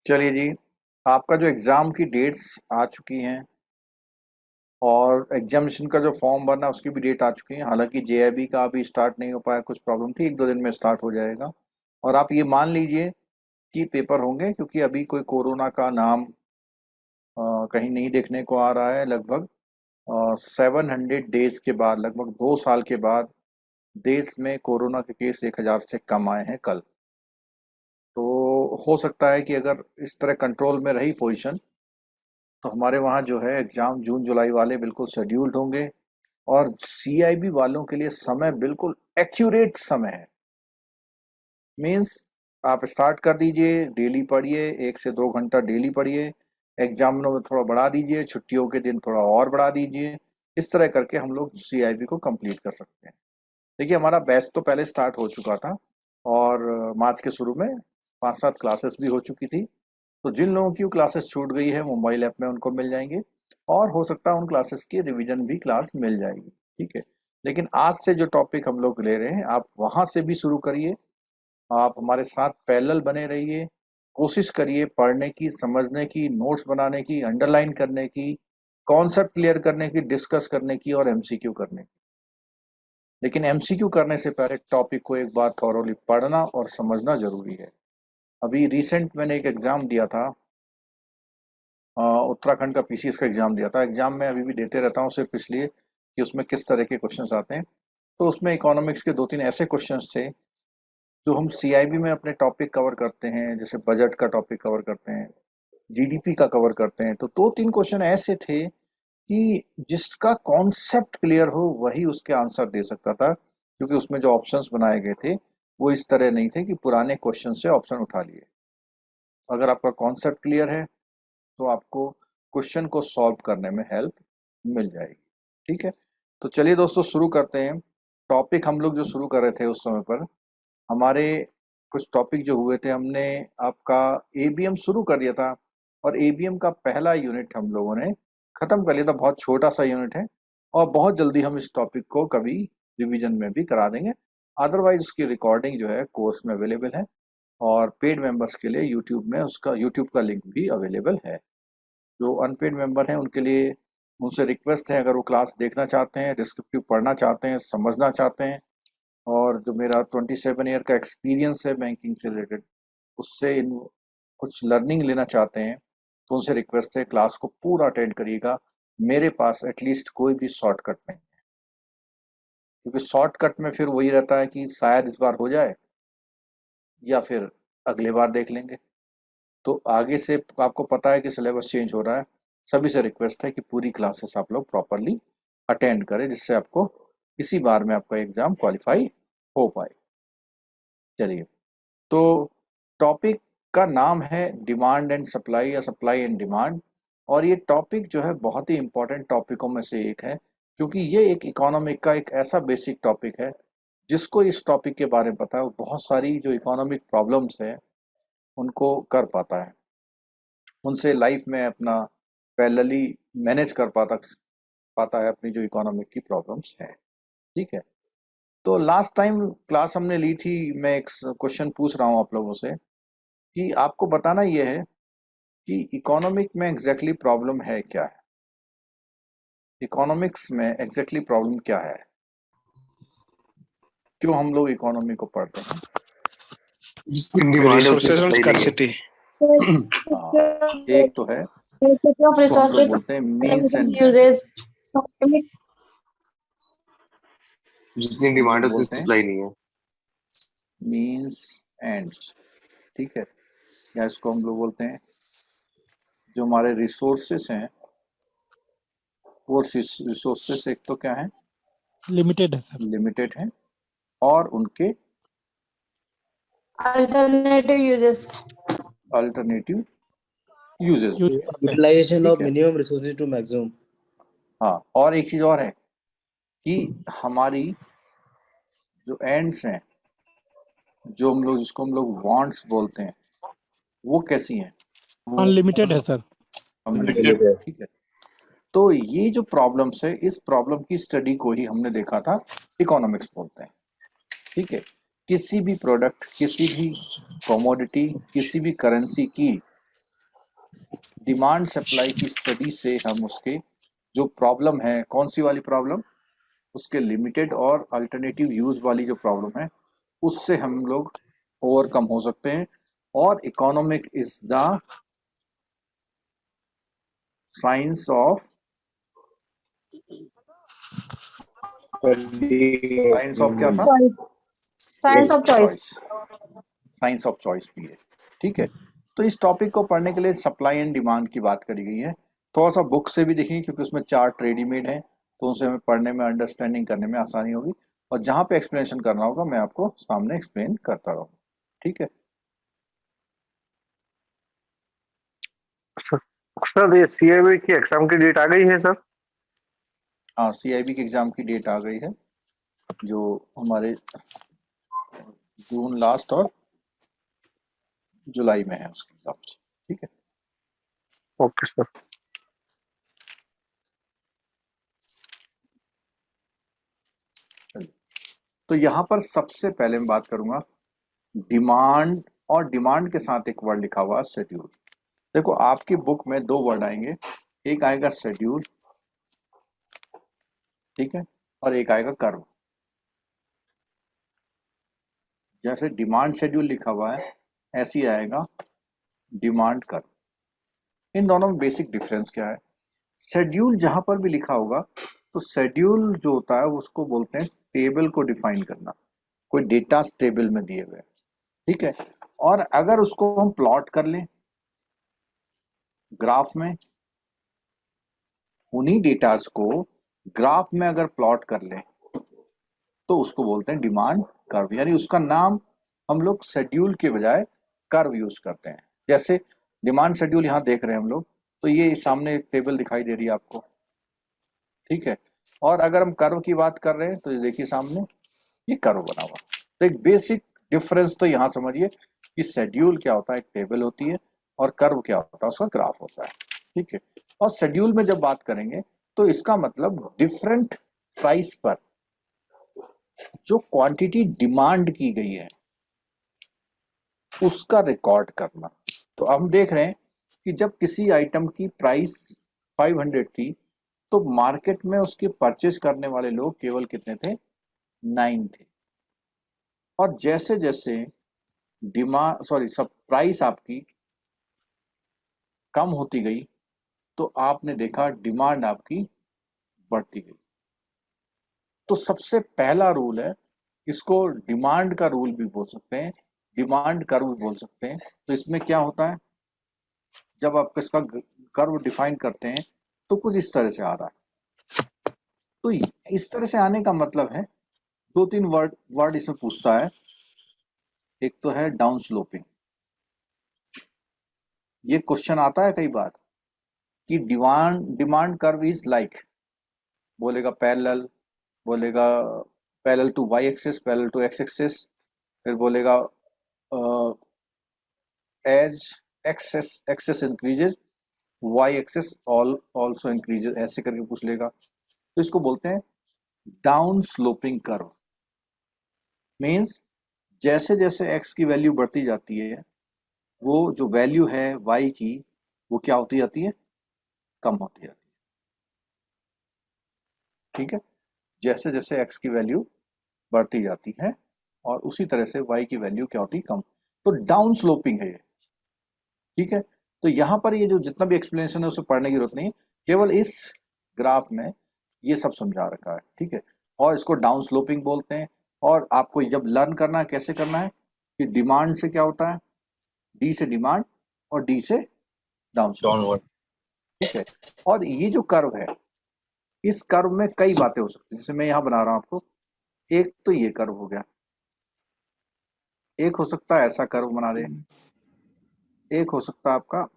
चलिए जी, आपका जो एग्ज़ाम की डेट्स आ चुकी हैं और एग्जामिनेशन का जो फॉर्म भरना है उसकी भी डेट आ चुकी है। हालांकि जेआईबी का अभी स्टार्ट नहीं हो पाया, कुछ प्रॉब्लम थी, 1-2 दिन में स्टार्ट हो जाएगा। और आप ये मान लीजिए कि पेपर होंगे, क्योंकि अभी कोई कोरोना का नाम कहीं नहीं देखने को आ रहा है। लगभग 700 डेज के बाद, लगभग 2 साल के बाद देश में कोरोना के केस 1000 से कम आए हैं कल। तो हो सकता है कि अगर इस तरह कंट्रोल में रही पोजीशन, तो हमारे वहाँ जो है एग्ज़ाम जून जुलाई वाले बिल्कुल शेड्यूल्ड होंगे। और सीआईबी वालों के लिए समय बिल्कुल एक्यूरेट समय है। मीन्स आप स्टार्ट कर दीजिए, डेली पढ़िए, 1 से 2 घंटा डेली पढ़िए। एग्जामिनों में थोड़ा बढ़ा दीजिए, छुट्टियों के दिन थोड़ा और बढ़ा दीजिए। इस तरह करके हम लोग सीआईबी को कंप्लीट कर सकते हैं। देखिए, हमारा बैच तो पहले स्टार्ट हो चुका था और मार्च के शुरू में 5-7 क्लासेस भी हो चुकी थी। तो जिन लोगों की क्लासेस छूट गई है मोबाइल ऐप में, उनको मिल जाएंगे। और हो सकता है उन क्लासेस की रिवीजन भी क्लास मिल जाएगी। ठीक है। लेकिन आज से जो टॉपिक हम लोग ले रहे हैं, आप वहाँ से भी शुरू करिए। आप हमारे साथ पैरेलल बने रहिए। कोशिश करिए पढ़ने की, समझने की, नोट्स बनाने की, अंडरलाइन करने की, कॉन्सेप्ट क्लियर करने की, डिस्कस करने की और एमसीक्यू करने की। लेकिन एमसीक्यू करने से पहले टॉपिक को एक बार थॉरोली पढ़ना और समझना जरूरी है। अभी रिसेंट मैंने एक एग्ज़ाम दिया था, उत्तराखंड का पीसीएस का एग्ज़ाम दिया था। एग्ज़ाम में अभी भी देते रहता हूँ, सिर्फ इसलिए कि उसमें किस तरह के क्वेश्चंस आते हैं। तो उसमें इकोनॉमिक्स के 2-3 ऐसे क्वेश्चंस थे जो हम सीआईबी में अपने टॉपिक कवर करते हैं, जैसे बजट का टॉपिक कवर करते हैं, जीडीपी का कवर करते हैं। तो 2-3 क्वेश्चन ऐसे थे कि जिसका कॉन्सेप्ट क्लियर हो वही उसके आंसर दे सकता था, क्योंकि उसमें जो ऑप्शंस बनाए गए थे वो इस तरह नहीं थे कि पुराने क्वेश्चन से ऑप्शन उठा लिए। अगर आपका कॉन्सेप्ट क्लियर है तो आपको क्वेश्चन को सॉल्व करने में हेल्प मिल जाएगी। ठीक है। तो चलिए दोस्तों, शुरू करते हैं। टॉपिक हम लोग जो शुरू कर रहे थे उस समय पर हमारे कुछ टॉपिक जो हुए थे, हमने आपका एबीएम शुरू कर दिया था। और एबीएम का पहला यूनिट हम लोगों ने खत्म कर लिया था। बहुत छोटा सा यूनिट है और बहुत जल्दी हम इस टॉपिक को कभी रिवीजन में भी करा देंगे। अदरवाइज उसकी रिकॉर्डिंग जो है कोर्स में अवेलेबल है और पेड मेंबर्स के लिए यूट्यूब में उसका यूट्यूब का लिंक भी अवेलेबल है। जो अनपेड मेंबर हैं उनके लिए उनसे रिक्वेस्ट है, अगर वो क्लास देखना चाहते हैं, डिस्क्रिप्टिव पढ़ना चाहते हैं, समझना चाहते हैं, और जो मेरा 27 ईयर का एक्सपीरियंस है बैंकिंग से रिलेटेड, उससे इन कुछ लर्निंग लेना चाहते हैं, तो उनसे रिक्वेस्ट है क्लास को पूरा अटेंड करिएगा। मेरे पास एटलीस्ट कोई भी शॉर्टकट नहीं है, क्योंकि शॉर्टकट में फिर वही रहता है कि शायद इस बार हो जाए या फिर अगले बार देख लेंगे। तो आगे से आपको पता है कि सिलेबस चेंज हो रहा है। सभी से रिक्वेस्ट है कि पूरी क्लासेस आप लोग प्रॉपरली अटेंड करें, जिससे आपको इसी बार में आपका एग्ज़ाम क्वालिफाई हो पाए। चलिए, तो टॉपिक का नाम है डिमांड एंड सप्लाई या सप्लाई एंड डिमांड। और ये टॉपिक जो है बहुत ही इम्पोर्टेंट टॉपिकों में से एक है, क्योंकि ये एक इकोनॉमिक का एक ऐसा बेसिक टॉपिक है जिसको इस टॉपिक के बारे में पता है वो बहुत सारी जो इकोनॉमिक प्रॉब्लम्स है उनको कर पाता है, उनसे लाइफ में अपना पैरेलली मैनेज कर पाता है अपनी जो इकोनॉमिक की प्रॉब्लम्स हैं। ठीक है। तो लास्ट टाइम क्लास हमने ली थी, मैं एक क्वेश्चन पूछ रहा हूँ आप लोगों से कि आपको बताना ये है कि इकोनॉमिक में एग्जैक्टली प्रॉब्लम है क्या है। इकोनॉमिक्स में एग्जैक्टली प्रॉब्लम क्या है, क्यों हम लोग इकोनॉमी को पढ़ते हैं। डिमांड उतनी रिसोर्सेज एंड सप्लाई नहीं है। स्कार्सिटी। एक तो है उसको हम लोग बोलते हैं मीन्स एंड एंड्स। जितनी हम डिमांड लोग उतनी बोलते हैं सप्लाई नहीं है। Means ends. ठीक है। या इसको हम लोग बोलते हैं जो हमारे रिसोर्सेस हैं वो रिसोर्सेस एक तो क्या है, लिमिटेड है सर। लिमिटेड हैं, और उनके alternative uses. Alternative uses. Utilization of ठीक है। Minimum resources to maximum. हाँ, और एक चीज़ और है कि हमारी जो एंड्स हैं, जो हम लोग जिसको हम लोग वांट्स बोलते हैं, वो कैसी हैं, अनलिमिटेड है सर। अनलिमिटेड। ठीक है। तो ये जो प्रॉब्लम्स है, इस प्रॉब्लम की स्टडी को ही हमने देखा था इकोनॉमिक्स बोलते हैं। ठीक है। किसी भी प्रोडक्ट, किसी भी कमोडिटी, किसी भी करेंसी की डिमांड सप्लाई की स्टडी से हम उसके जो प्रॉब्लम है, कौन सी वाली प्रॉब्लम, उसके लिमिटेड और अल्टरनेटिव यूज वाली जो प्रॉब्लम है उससे हम लोग ओवरकम हो सकते हैं। और economic is the science of क्या था, science of choice. Choice, science of choice भी है। ठीक है, तो इस टॉपिक को पढ़ने के लिए सप्लाई एंड डिमांड की बात करी गई है। थोड़ा सा बुक से भी देखेंगे क्योंकि उसमें चार्ट रेडीमेड है, तो उनसे हमें पढ़ने में, अंडरस्टैंडिंग करने में आसानी होगी। और जहाँ पे एक्सप्लेनेशन करना होगा मैं आपको सामने एक्सप्लेन करता रहूँगा। ठीक है, सर ये सीआईबी की एग्जाम की डेट आ गई है सर? हाँ, CIB की एग्जाम की डेट आ गई है, जो हमारे जून लास्ट और जुलाई में है उसके हिसाब से। ठीक है, ओके सर। चलिए, तो यहाँ पर सबसे पहले मैं बात करूंगा डिमांड, और डिमांड के साथ एक वर्ड लिखा हुआ शेड्यूल। देखो आपकी बुक में दो वर्ड आएंगे, एक आएगा शेड्यूल, ठीक है, और एक आएगा कर्व। जैसे डिमांड शेड्यूल लिखा हुआ है ऐसे ही आएगा डिमांड कर्व। इन दोनों में बेसिक डिफरेंस क्या है? शेड्यूल जहां पर भी लिखा होगा तो शेड्यूल जो होता है उसको बोलते हैं टेबल को डिफाइन करना, कोई डेटा टेबल में दिए हुए। ठीक है, और अगर उसको हम प्लॉट कर लें ग्राफ में, उन्हीं डेटास को ग्राफ में अगर प्लॉट कर लें तो उसको बोलते हैं डिमांड कर्व। यानी उसका नाम हम लोग शेड्यूल के बजाय कर्व यूज करते हैं। जैसे डिमांड शेड्यूल यहाँ देख रहे हैं हम लोग, तो ये सामने एक टेबल दिखाई दे रही है आपको। ठीक है, और अगर हम कर्व की बात कर रहे हैं तो ये देखिए सामने ये कर्व बना हुआ। तो एक बेसिक डिफरेंस तो यहाँ समझिए कि शेड्यूल क्या होता है, एक टेबल होती है, और कर्व क्या होता है, उसका ग्राफ होता है। ठीक है, और शेड्यूल में जब बात करेंगे तो इसका मतलब डिफरेंट प्राइस पर जो क्वांटिटी डिमांड की गई है उसका रिकॉर्ड करना। तो हम देख रहे हैं कि जब किसी आइटम की प्राइस 500 थी तो मार्केट में उसके परचेज करने वाले लोग केवल कितने थे? 9 थे। और जैसे जैसे डिमांड सब प्राइस आपकी कम होती गई तो आपने देखा डिमांड आपकी बढ़ती गई। तो सबसे पहला रूल है, इसको डिमांड का रूल भी बोल सकते हैं, डिमांड कर्व भी बोल सकते हैं। तो इसमें क्या होता है, जब आप इसका कर्व डिफाइन करते हैं तो कुछ इस तरह से आ रहा है। तो इस तरह से आने का मतलब है, दो तीन वर्ड इसमें पूछता है। एक तो है डाउन स्लोपिंग। ये क्वेश्चन आता है कई बार कि डिमांड कर्व इज लाइक, बोलेगा पैरेलल, बोलेगा parallel to Y axis, parallel to X axis, फिर बोलेगा as X increases Y also increases इंक्रीजेज, ऐसे करके पूछ लेगा। तो इसको बोलते हैं डाउन स्लोपिंग कर्व। मीन्स जैसे जैसे एक्स की वैल्यू बढ़ती जाती है वो जो वैल्यू है वाई की वो क्या होती जाती है? कम होती जाती है। ठीक है, जैसे जैसे एक्स की वैल्यू बढ़ती जाती है और उसी तरह से वाई की वैल्यू क्या होती है? कम। तो डाउन स्लोपिंग है ये। ठीक है, तो यहाँ पर ये जो जितना भी एक्सप्लेनेशन है उसे पढ़ने की जरूरत नहीं, केवल इस ग्राफ में ये सब समझा रखा है। ठीक है, और इसको डाउन स्लोपिंग बोलते हैं। और आपको जब लर्न करना है कैसे करना है कि डिमांड से क्या होता है, डी से डिमांड और डी से डाउन स्लोपिंग। ठीक है, और ये जो कर्व है इस कर्व में कई बातें हो सकती है। जैसे मैं यहाँ बना रहा हूँ आपको, एक तो ये कर्व हो गया, एक हो सकता है ऐसा कर्व बना दे, एक हो सकता है आपका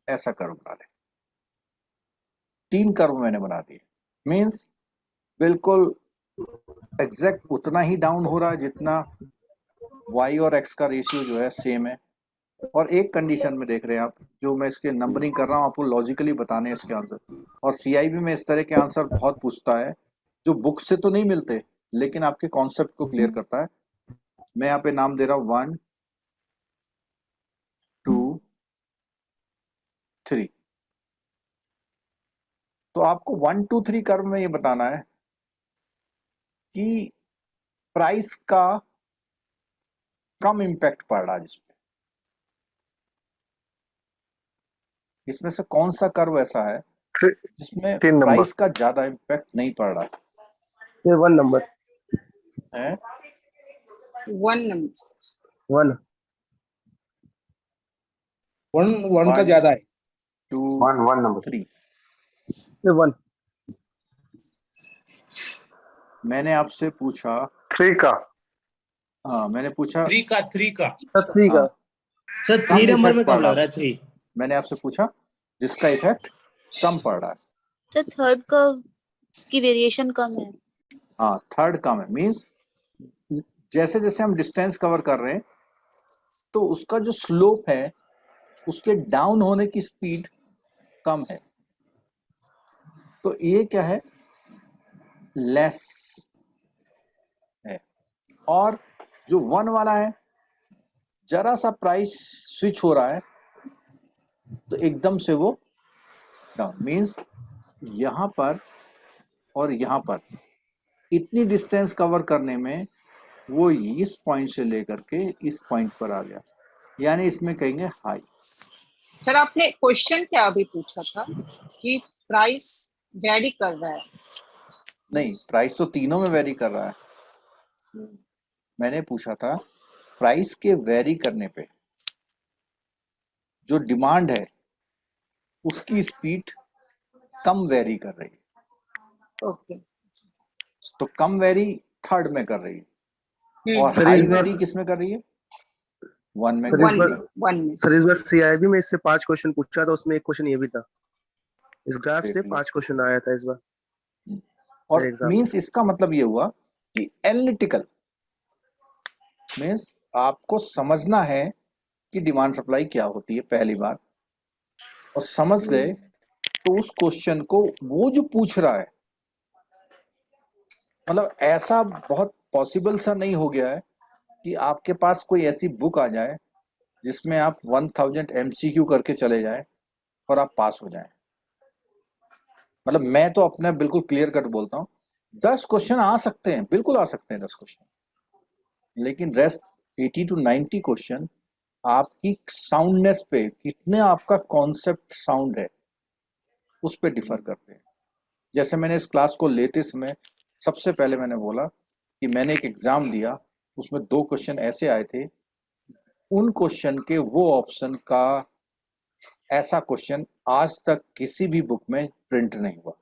ऐसा कर्व बना दे। 3 कर्व मैंने बना दिए। मीन्स बिल्कुल एग्जैक्ट उतना ही डाउन हो रहा है जितना y और x का रेशियो जो है सेम है। और एक कंडीशन में देख रहे हैं आप, जो मैं इसके नंबरिंग कर रहा हूँ आपको लॉजिकली बताने हैं इसके आंसर। और CIB में इस तरह के आंसर बहुत पूछता है जो बुक से तो नहीं मिलते लेकिन आपके कॉन्सेप्ट को क्लियर करता है। मैं यहाँ पे नाम दे रहा हूँ 1 2 3। तो आपको 1 2 3 कर्व में ये बताना है कि प्राइस का कम इम्पैक्ट पड़ रहा है इसमें से कौन सा कर्व ऐसा है जिसमें 3 नंबर प्राइस का ज्यादा इम्पैक्ट नहीं पड़ रहा ये 1 नंबर है? 1 number. 1 वन का 1 ज्यादा है 2 1 number. 3 ये 1 मैंने आपसे पूछा 3 का हाँ मैंने पूछा 3 का सर 3 का हाँ, सर कम 3 नंबर इफेक्ट में पड़ कम रहा लग रहा है 3 मैंने आपसे पूछा जिसका इफेक्ट कम पड़ रहा है सर थर्ड कर्व की वेरिएशन कम है। हाँ थर्ड कम है मींस जैसे जैसे हम डिस्टेंस कवर कर रहे हैं तो उसका जो स्लोप है उसके डाउन होने की स्पीड कम है तो ये क्या है लेस है और जो 1 वाला है जरा सा प्राइस स्विच हो रहा है तो एकदम से वो डाउन मींस यहां पर और यहां पर इतनी डिस्टेंस कवर करने में वो इस पॉइंट से लेकर के इस पॉइंट पर आ गया यानी इसमें कहेंगे हाई सर आपने क्वेश्चन क्या अभी पूछा था कि प्राइस वेरी कर रहा है? नहीं प्राइस तो तीनों में वेरी कर रहा है मैंने पूछा था प्राइस के वेरी करने पे जो डिमांड है उसकी स्पीड कम वेरी कर रही है ओके तो कम वेरी थर्ड में कर रही है और सर, हाई इस बार- वेरी किस में कर रही है 1 में सर, कर इस रही बार- है 1 में सर इस बार सीआईबी में इससे 5 क्वेश्चन पूछा था उसमें एक क्वेश्चन ये भी था इस ग्राफ से देख लो। 5 क्वेश्चन आया था इस बार और एग्जाम मींस इसका मतलब ये हुआ कि एनालिटिकल मींस आपको समझना है कि डिमांड सप्लाई क्या होती है पहली बार और समझ गए तो उस क्वेश्चन को वो जो पूछ रहा है मतलब ऐसा बहुत पॉसिबल सा नहीं हो गया है कि आपके पास कोई ऐसी बुक आ जाए जिसमें आप 1000 एमसीक्यू करके चले जाएं और आप पास हो जाएं मतलब मैं तो अपना बिल्कुल क्लियर कट बोलता हूँ 10 क्वेश्चन आ सकते हैं बिल्कुल आ सकते हैं 10 क्वेश्चन लेकिन रेस्ट 80 to 90 क्वेश्चन आपकी साउंडनेस पे कितने आपका कॉन्सेप्ट साउंड है उस पर डिफर करते हैं जैसे मैंने इस क्लास को लेते समय सबसे पहले मैंने बोला कि मैंने एक एग्जाम दिया उसमें 2 क्वेश्चन ऐसे आए थे उन क्वेश्चन के वो ऑप्शन का ऐसा क्वेश्चन आज तक किसी भी बुक में प्रिंट नहीं हुआ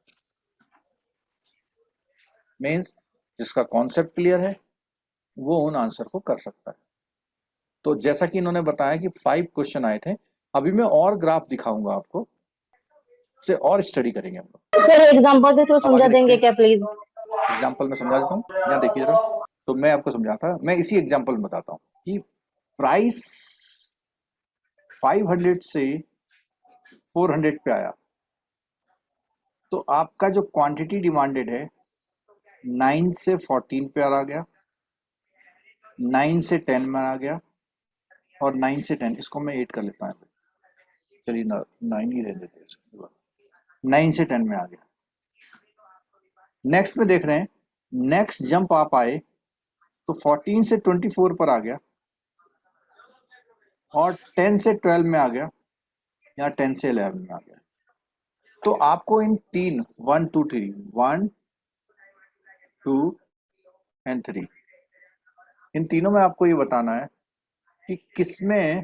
मीन्स जिसका कॉन्सेप्ट क्लियर है वो उन आंसर को कर सकता है तो जैसा कि इन्होंने बताया कि 5 क्वेश्चन आए थे अभी मैं और ग्राफ दिखाऊंगा आपको उससे और स्टडी करेंगे हम लोग सर एग्जांपल से थोड़ा समझा देंगे क्या प्लीज? एग्जाम्पल में समझा देता हूँ यहाँ देखिए जरा तो मैं आपको समझाता मैं इसी एग्जाम्पल में बताता हूँ कि प्राइस 500 से 400 पे आया तो आपका जो क्वांटिटी डिमांडेड है 9 से 14 पे आ गया 9 से 10 में आ गया और 9 से 10 इसको मैं 8 कर लेता हूँ चलिए 9 ही रह देते हैं 9 से 10 में आ गया नेक्स्ट में देख रहे हैं नेक्स्ट जंप आप आए तो 14 से 24 पर आ गया और 10 से 12 में आ गया या 10 से 11 में आ गया तो आपको इन 3 1 2 3 1 2 एंड 3 इन तीनों में आपको ये बताना है कि किसमें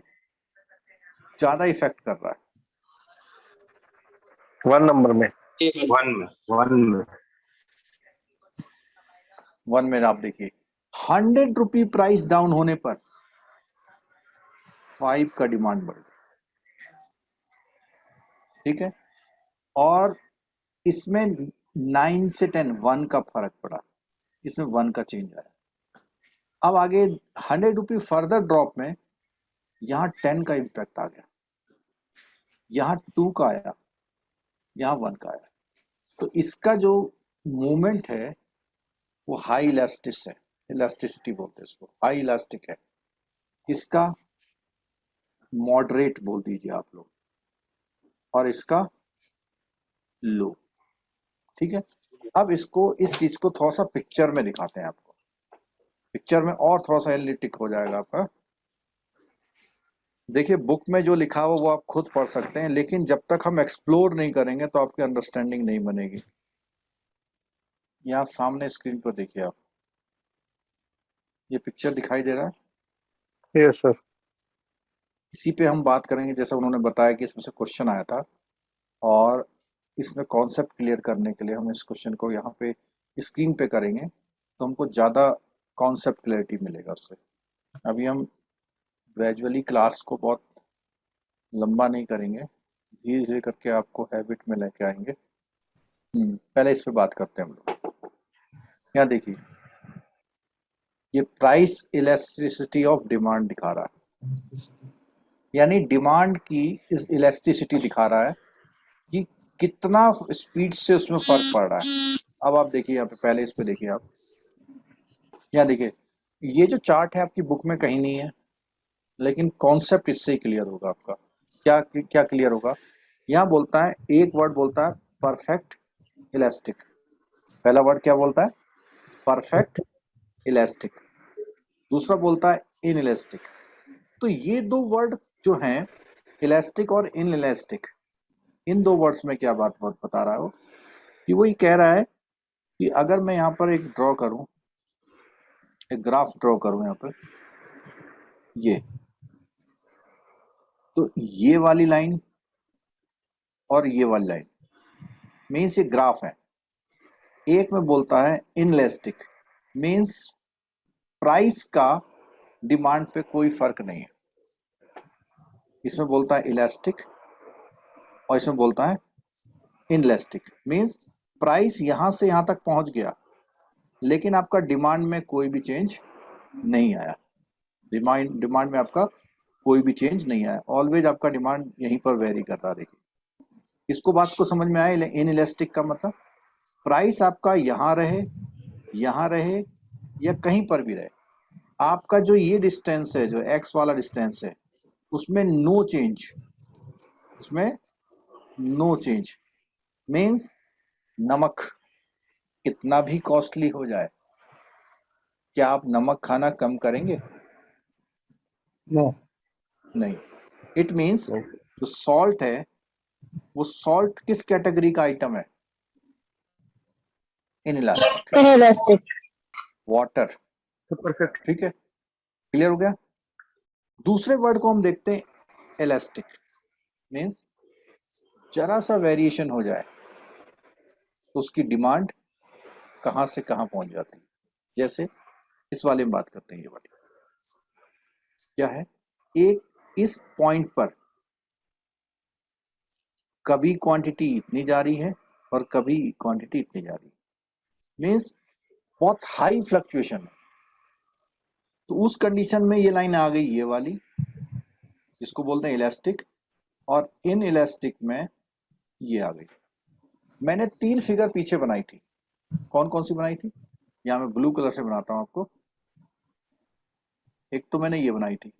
ज्यादा इफेक्ट कर रहा है 1 नंबर में 1 में 1 में आप देखिए 100 रुपी प्राइस डाउन होने पर 5 का डिमांड बढ़ गया ठीक है और इसमें 9 से 10 1 का फर्क पड़ा इसमें 1 का चेंज आया अब आगे 100 रुपी फर्दर ड्रॉप में यहाँ 10 का इम्पैक्ट आ गया यहाँ 2 का आया यहाँ 1 का आया तो इसका जो मूवमेंट है वो हाई इलास्टिस है इलास्टिसिटी बोलते हैं इसको हाई इलास्टिक है इसका मॉडरेट बोल दीजिए आप लोग और इसका लो ठीक है, अब इसको इस चीज को थोड़ा सा पिक्चर में दिखाते हैं आपको, पिक्चर में और थोड़ा सा एनालिटिक हो जाएगा आपका। देखिए बुक में जो लिखा हुआ वो आप खुद पढ़ सकते हैं, लेकिन जब तक हम एक्सप्लोर नहीं करेंगे तो आपकी अंडरस्टैंडिंग नहीं बनेगी। यहाँ सामने स्क्रीन पर देखिए आप, ये पिक्चर दिखाई दे रहा है, यस सर। इसी पे हम बात करेंगे। जैसे उन्होंने बताया कि इसमें से क्वेश्चन आया था और इसमें कॉन्सेप्ट क्लियर करने के लिए हम इस क्वेश्चन को यहाँ पे स्क्रीन पे करेंगे तो हमको ज़्यादा कॉन्सेप्ट क्लैरिटी मिलेगा उससे। अभी हम ग्रेजुअली क्लास को बहुत लंबा नहीं करेंगे, धीरे धीरे करके आपको हैबिट में लेके आएंगे। पहले इस पे बात करते हैं हम लोग। यहाँ देखिए ये प्राइस इलास्टिसिटी ऑफ डिमांड दिखा रहा है, यानी डिमांड की इस इलास्टिसिटी दिखा रहा है कि कितना स्पीड से उसमें फर्क पड़ रहा है। अब आप देखिए यहाँ पे, पहले इस पे देखिए आप, यहाँ देखिए ये जो चार्ट है आपकी बुक में कहीं नहीं है, लेकिन कॉन्सेप्ट इससे ही क्लियर होगा आपका। क्या क्या क्लियर होगा? यहाँ बोलता है, एक वर्ड बोलता है परफेक्ट इलास्टिक। पहला वर्ड क्या बोलता है? Perfect elastic. दूसरा बोलता है इन इलास्टिक। तो ये दो वर्ड जो हैं, इलास्टिक और इन इलास्टिक, इन दो वर्ड्स में क्या बात बता रहा है वो, कि वो ये कह रहा है कि अगर मैं यहाँ पर एक ड्रॉ करूँ, एक ग्राफ ड्रॉ करूँ यहाँ पर, ये तो ये वाली लाइन और ये वाली लाइन मीन्स ये ग्राफ है। एक में बोलता है इनलेस्टिक, मीन्स प्राइस का डिमांड पे कोई फर्क नहीं है। इसमें बोलता है इलास्टिक और इसमें बोलता है इनलेस्टिक, मीन्स प्राइस यहां से यहां तक पहुंच गया लेकिन आपका डिमांड में कोई भी चेंज नहीं आया। डिमांड में आपका कोई भी चेंज नहीं आया, ऑलवेज आपका डिमांड यहीं पर वेरी कर रहा। देखिए इसको, बात को समझ में आया? इन इलास्टिक का मतलब प्राइस आपका यहाँ रहे या कहीं पर भी रहे, आपका जो ये डिस्टेंस है, जो एक्स वाला डिस्टेंस है, उसमें नो चेंज, उसमें नो चेंज। मीन्स नमक कितना भी कॉस्टली हो जाए, क्या आप नमक खाना कम करेंगे? No. नहीं। इट मीन्स जो सॉल्ट है वो सॉल्ट किस कैटेगरी का आइटम है? इनइलास्टिक। इलास्टिक। वाटर। परफेक्ट। ठीक है, क्लियर हो गया? दूसरे वर्ड को हम देखते हैं इलास्टिक, मीन्स जरा सा वेरिएशन हो जाए तो उसकी डिमांड कहां से कहां पहुंच जाती है। जैसे इस वाले में बात करते हैं, ये वाली क्या है, एक इस पॉइंट पर कभी क्वांटिटी इतनी जा रही है और कभी क्वांटिटी इतनी जा रही है, मीन्स बहुत हाई फ्लक्चुएशन है। तो उस कंडीशन में ये लाइन आ गई, ये वाली, जिसको बोलते हैं इलास्टिक, और इन इलास्टिक में ये आ गई। मैंने 3 फिगर पीछे बनाई थी, कौन कौन सी बनाई थी? यहाँ मैं ब्लू कलर से बनाता हूं आपको। एक तो मैंने ये बनाई थी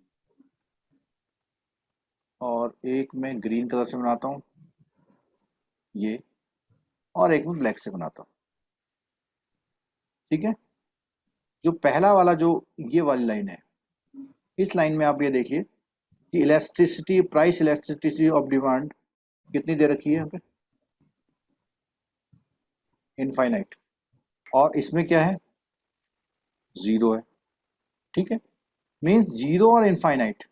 और एक मैं ग्रीन कलर से बनाता हूं ये, और एक मैं ब्लैक से बनाता हूं। ठीक है, जो पहला वाला, जो ये वाली लाइन है, इस लाइन में आप ये देखिए कि elasticity, price elasticity of demand कितनी दे रखी है यहाँ पे? इनफाइनाइट। और इसमें क्या है? 0 है। ठीक है, मीन्स 0 और इनफाइनाइट,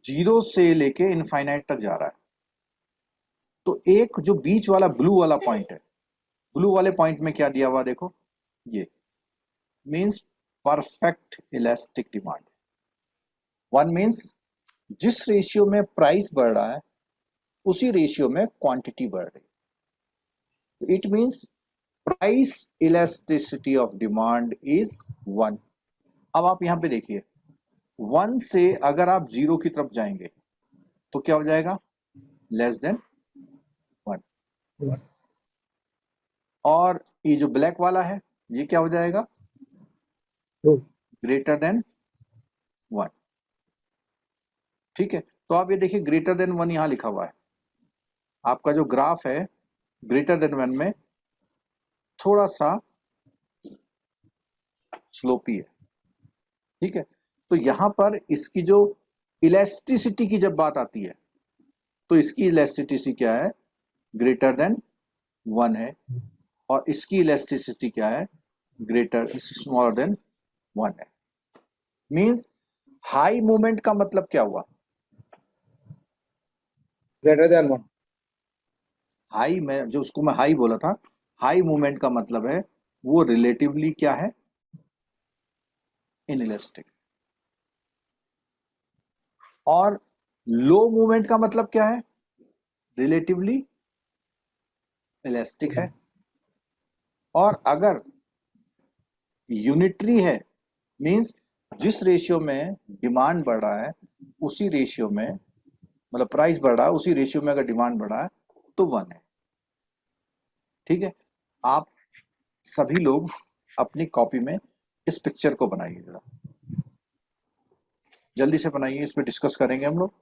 0 से लेके इनफाइनाइट तक जा रहा है। तो एक जो बीच वाला ब्लू वाला पॉइंट है, ब्लू वाले पॉइंट में क्या दिया हुआ देखो, ये means perfect elastic demand. 1 means जिस रेशियो में प्राइस बढ़ रहा है उसी रेशियो में क्वांटिटी बढ़ रही है। It means price elasticity of demand is 1। अब आप यहां पे देखिए, 1 से अगर आप 0 की तरफ जाएंगे तो क्या हो जाएगा? Less than 1। और ये जो ब्लैक वाला है ये क्या हो जाएगा? Greater than 1। ठीक है, तो आप ये देखिए ग्रेटर देन 1 यहां लिखा हुआ है। आपका जो ग्राफ है ग्रेटर देन 1 में थोड़ा सा स्लोपी है, ठीक है। तो यहां पर इसकी जो इलास्टिसिटी की जब बात आती है तो इसकी इलास्टिसिटी क्या है, ग्रेटर देन 1 है, और इसकी इलास्टिसिटी क्या है, ग्रेटर स्मॉलर देन 1 है। मींस हाई मूवमेंट का मतलब क्या हुआ, greater than 1. हाई में जो उसको मैं हाई बोला था, हाई मूवमेंट का मतलब है वो रिलेटिवली क्या है, इनइलास्टिक। और लो मूवमेंट का मतलब क्या है, रिलेटिवली इलास्टिक है। और अगर यूनिटरी है, मींस जिस रेशियो में डिमांड बढ़ रहा है उसी रेशियो में, मतलब प्राइस बढ़ रहा है उसी रेशियो में अगर डिमांड बढ़ रहा है तो 1 है, ठीक है। आप सभी लोग अपनी कॉपी में इस पिक्चर को बनाइए, जरा जल्दी से बनाइए, इस पे डिस्कस करेंगे हम लोग।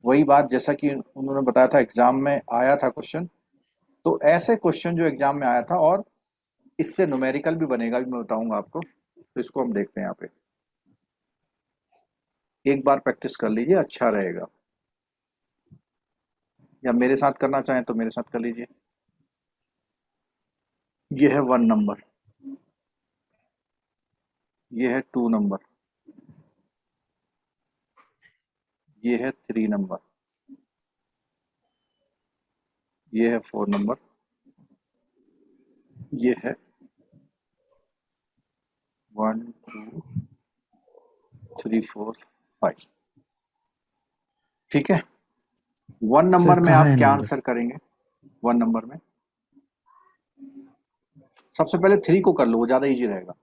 वही बात जैसा कि उन्होंने बताया था एग्जाम में आया था क्वेश्चन, तो ऐसे क्वेश्चन जो एग्जाम में आया था, और इससे न्यूमेरिकल भी बनेगा, भी मैं बताऊंगा आपको। तो इसको हम देखते हैं यहाँ पे, एक बार प्रैक्टिस कर लीजिए, अच्छा रहेगा। या मेरे साथ करना चाहें तो मेरे साथ कर लीजिए। ये है 1 नंबर, ये है 2 नंबर, ये है 3 नंबर, ये है 4 नंबर, ये है 1 2 3 4 5, ठीक है। 1 नंबर में आप क्या आंसर करेंगे, 1 नंबर में सबसे पहले 3 को कर लो, वो ज्यादा इजी रहेगा।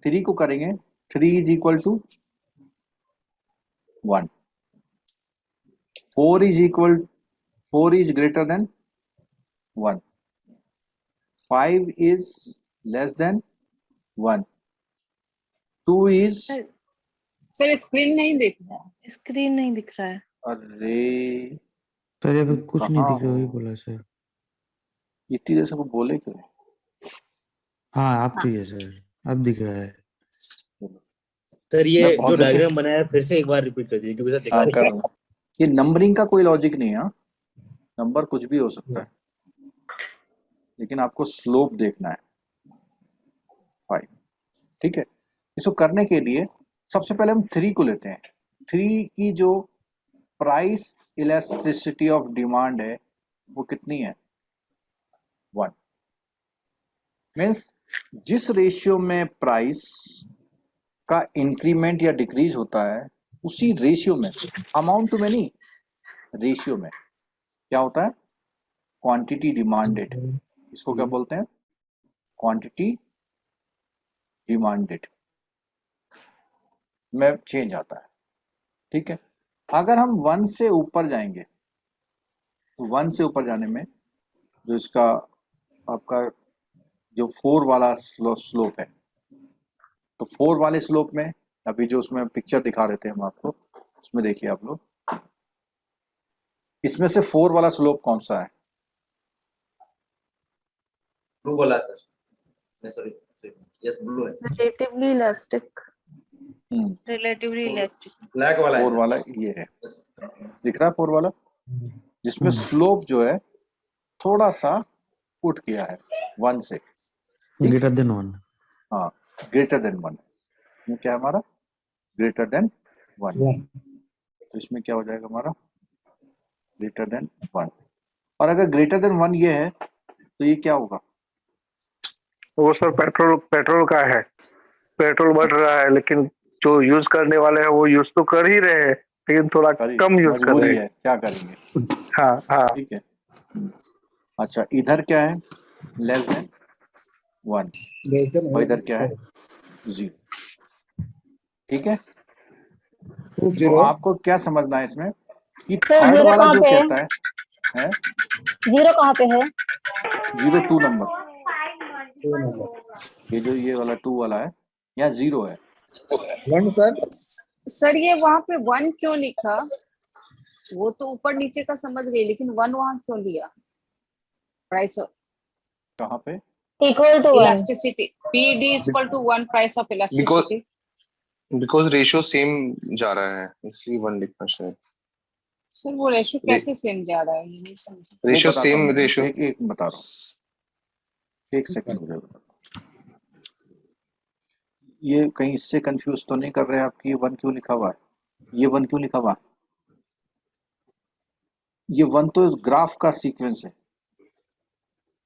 3 को करेंगे, 3 is equal to 1, 4 is equal, 4 is greater than 1, 5 is less than 1, 2 is, sir screen नहीं दिख रहा है। स्क्रीन नहीं दिख रहा है। अरे सर ये अभी कुछ नहीं कहाँ दिख रहा, वही हो? बोला सर। इतनी देर से वो बोले क्यों? हाँ आप चाहिए सर, अब दिख रहा है। सर ये मैं जो बहुत देर से, डायग्राम बनाया है फिर से एक बार रिपीट कर दीजिए क्योंकि सर दिखा हाँ नहीं कर रहा हूँ। ये नंबरिंग का कोई लॉजिक नहीं है, हाँ? नंबर कुछ भी हो सकता है, लेकिन आपको स्लोप देखना है 5, ठीक है। इसको करने के लिए सबसे पहले हम 3 को लेते हैं। 3 की जो प्राइस इलास्टिसिटी ऑफ डिमांड है वो कितनी है, 1। मीन्स जिस रेशियो में प्राइस का इंक्रीमेंट या डिक्रीज होता है उसी रेशियो में, अमाउंट में नहीं, रेशियो में क्या होता है, क्वांटिटी डिमांडेड। इसको क्या बोलते हैं, क्वांटिटी डिमांडेड में चेंज आता है, ठीक है। अगर हम 1 से ऊपर जाएंगे तो 1 से ऊपर जाने में जो इसका आपका जो 4 वाला स्लोप है, तो 4 वाले स्लोप में अभी जो उसमें पिक्चर दिखा रहे थे हम आपको, उसमें देखिए आप लोग, इसमें से 4 वाला स्लोप कौन सा है, ब्लू वाला सर, सॉरी यस ब्लू है, relatively elastic, relatively elastic. Black वाला 4 वाला ये है, दिख रहा है 4 वाला, जिसमें स्लोप जो है थोड़ा सा उठ गया है 1 से, ग्रेटर देन 1। हाँ ग्रेटर देन 1, ये क्या है हमारा, ग्रेटर देन 1। तो इसमें क्या हो जाएगा हमारा, ग्रेटर देन 1। और अगर ग्रेटर देन 1 ये है तो ये क्या होगा, वो सर पेट्रोल का है, पेट्रोल बढ़ रहा है लेकिन जो यूज करने वाले हैं वो यूज तो कर ही रहे हैं लेकिन थोड़ा कम यूज कर रहे मजबूरी हैं। है, क्या करेंगे, हाँ हाँ ठीक है। अच्छा इधर क्या है, लेस देन 1, और इधर क्या है, 0, ठीक है। तो आपको क्या समझना है इसमें कि थर्ड वाला जो कहता है जीरो कहाँ पे है? 0 2 नंबर, ये वाला 2 वाला है, या 0 है, 1 सर, सर ये वहां पे 1 क्यों लिखा? वो तो ऊपर नीचे का समझ गई, लेकिन 1 वहां क्यों लिया प्राइस कहाँ पे? Equal to 1. Elasticity, PD is equal to 1 price of elasticity. Because ratio same जा रहा है इसलिए 1 लिखना शायद। सर वो रेशियो कैसे सेम जा रहा है, ये नहीं समझा। वो रेशियो बताता हूँ सेम मैं, रेशियो एक बता रहा हूँ, एक सेकंड मुझे बताता हूँ। ये कहीं इससे कंफ्यूज तो नहीं कर रहे आप कि ये 1 क्यों लिखा हुआ है? ये 1 क्यों लिखा हुआ है? ये 1 तो ग्राफ का सीक्वेंस है।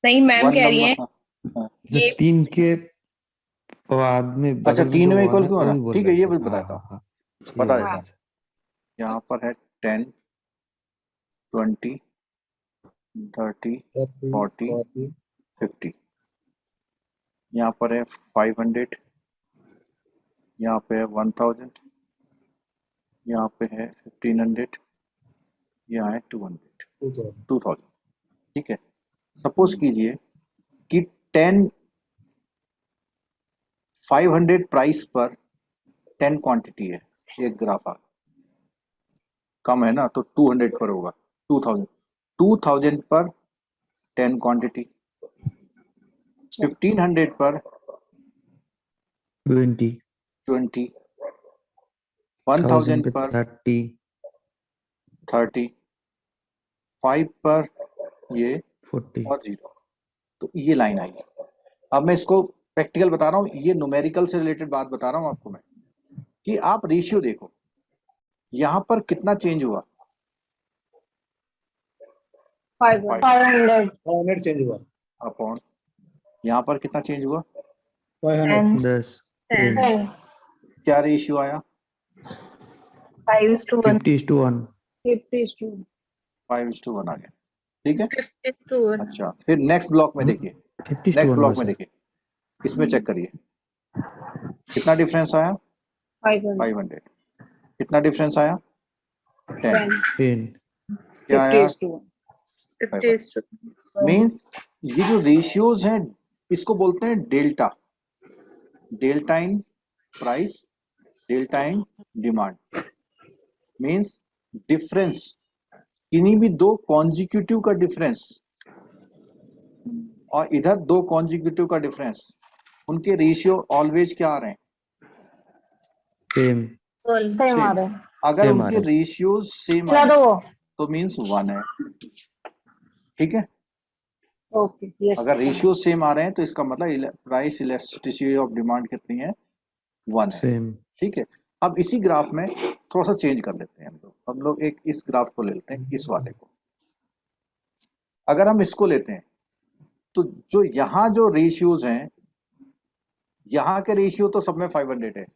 नहीं मैम 1 कह रही है नंबर, ये 3 के बाद में अच्छा बगल में 3 जो में 1 इक्वल है क्यों है तो ना, भी बोल ठीक रहे है ये हैं बस सर। बताता हाँ हूँ, हाँ बता ये देता हूँ। सर। यहाँ पर है 10, 20, 30, 40, 50। यहाँ पर है 500, यहाँ पे है 1000, यहाँ पे है 1500, यहाँ है 2000, ठीक है। सपोज कीजिए कि 500 प्राइस पर 10 क्वांटिटी है, एक ग्राफ आ कम है ना, तो 200 पर होगा 2000 पर 10 क्वांटिटी, 1500 पर 20 20, 1000 1000 पे पर 30 30, 5 पर ये 40। और 0। तो ये लाइन आई। अब मैं इसको प्रैक्टिकल बता रहा हूँ, ये न्यूमेरिकल से रिलेटेड बात बता रहा हूँ आपको मैं, कि आप रेशियो देखो यहाँ पर कितना चेंज हुआ, 500 500 चेंज हुआ, अपॉन यहाँ पर कितना चेंज हुआ, 500 10 10 क्या रेशियो आया, 5:1 50:1 50 is to 5:1 आ गया, ठीक है। 50:1 अच्छा फिर नेक्स्ट ब्लॉक में देखिए, 50:1 नेक्स्ट ब्लॉक हुआ में सर। देखिए, इसमें चेक करिए कितना डिफरेंस आया, 500 500। कितना डिफरेंस आया, 10। 10 क्या 50 आया, is to 50:1 मीन्स ये जो रेशियोज हैं इसको बोलते हैं delta, delta in price, delta in demand. Means difference, किन्हीं भी दो कॉन्जिक्यूटिव का डिफरेंस और इधर दो कॉन्जिक्यूटिव का डिफरेंस, उनके रेशियो ऑलवेज क्या आ रहे हैं, सेम सेम आ रहा है। अगर सेम आ उनके रहे हैं। रेशियोज सेम खिला आए दो वो तो मीन्स 1 है, ठीक है। ओके यस अगर रेशियो सेम आ रहे हैं तो इसका मतलब प्राइस इलास्टिसिटी ऑफ डिमांड कितनी है, 1 है, सेम ठीक है। अब इसी ग्राफ में थोड़ा सा चेंज कर लेते हैं हम लोग एक इस ग्राफ को ले लेते हैं, इस वाले को। अगर हम इसको लेते हैं तो जो यहाँ जो रेशियोज हैं, यहाँ के रेशियो तो सब में 500 है,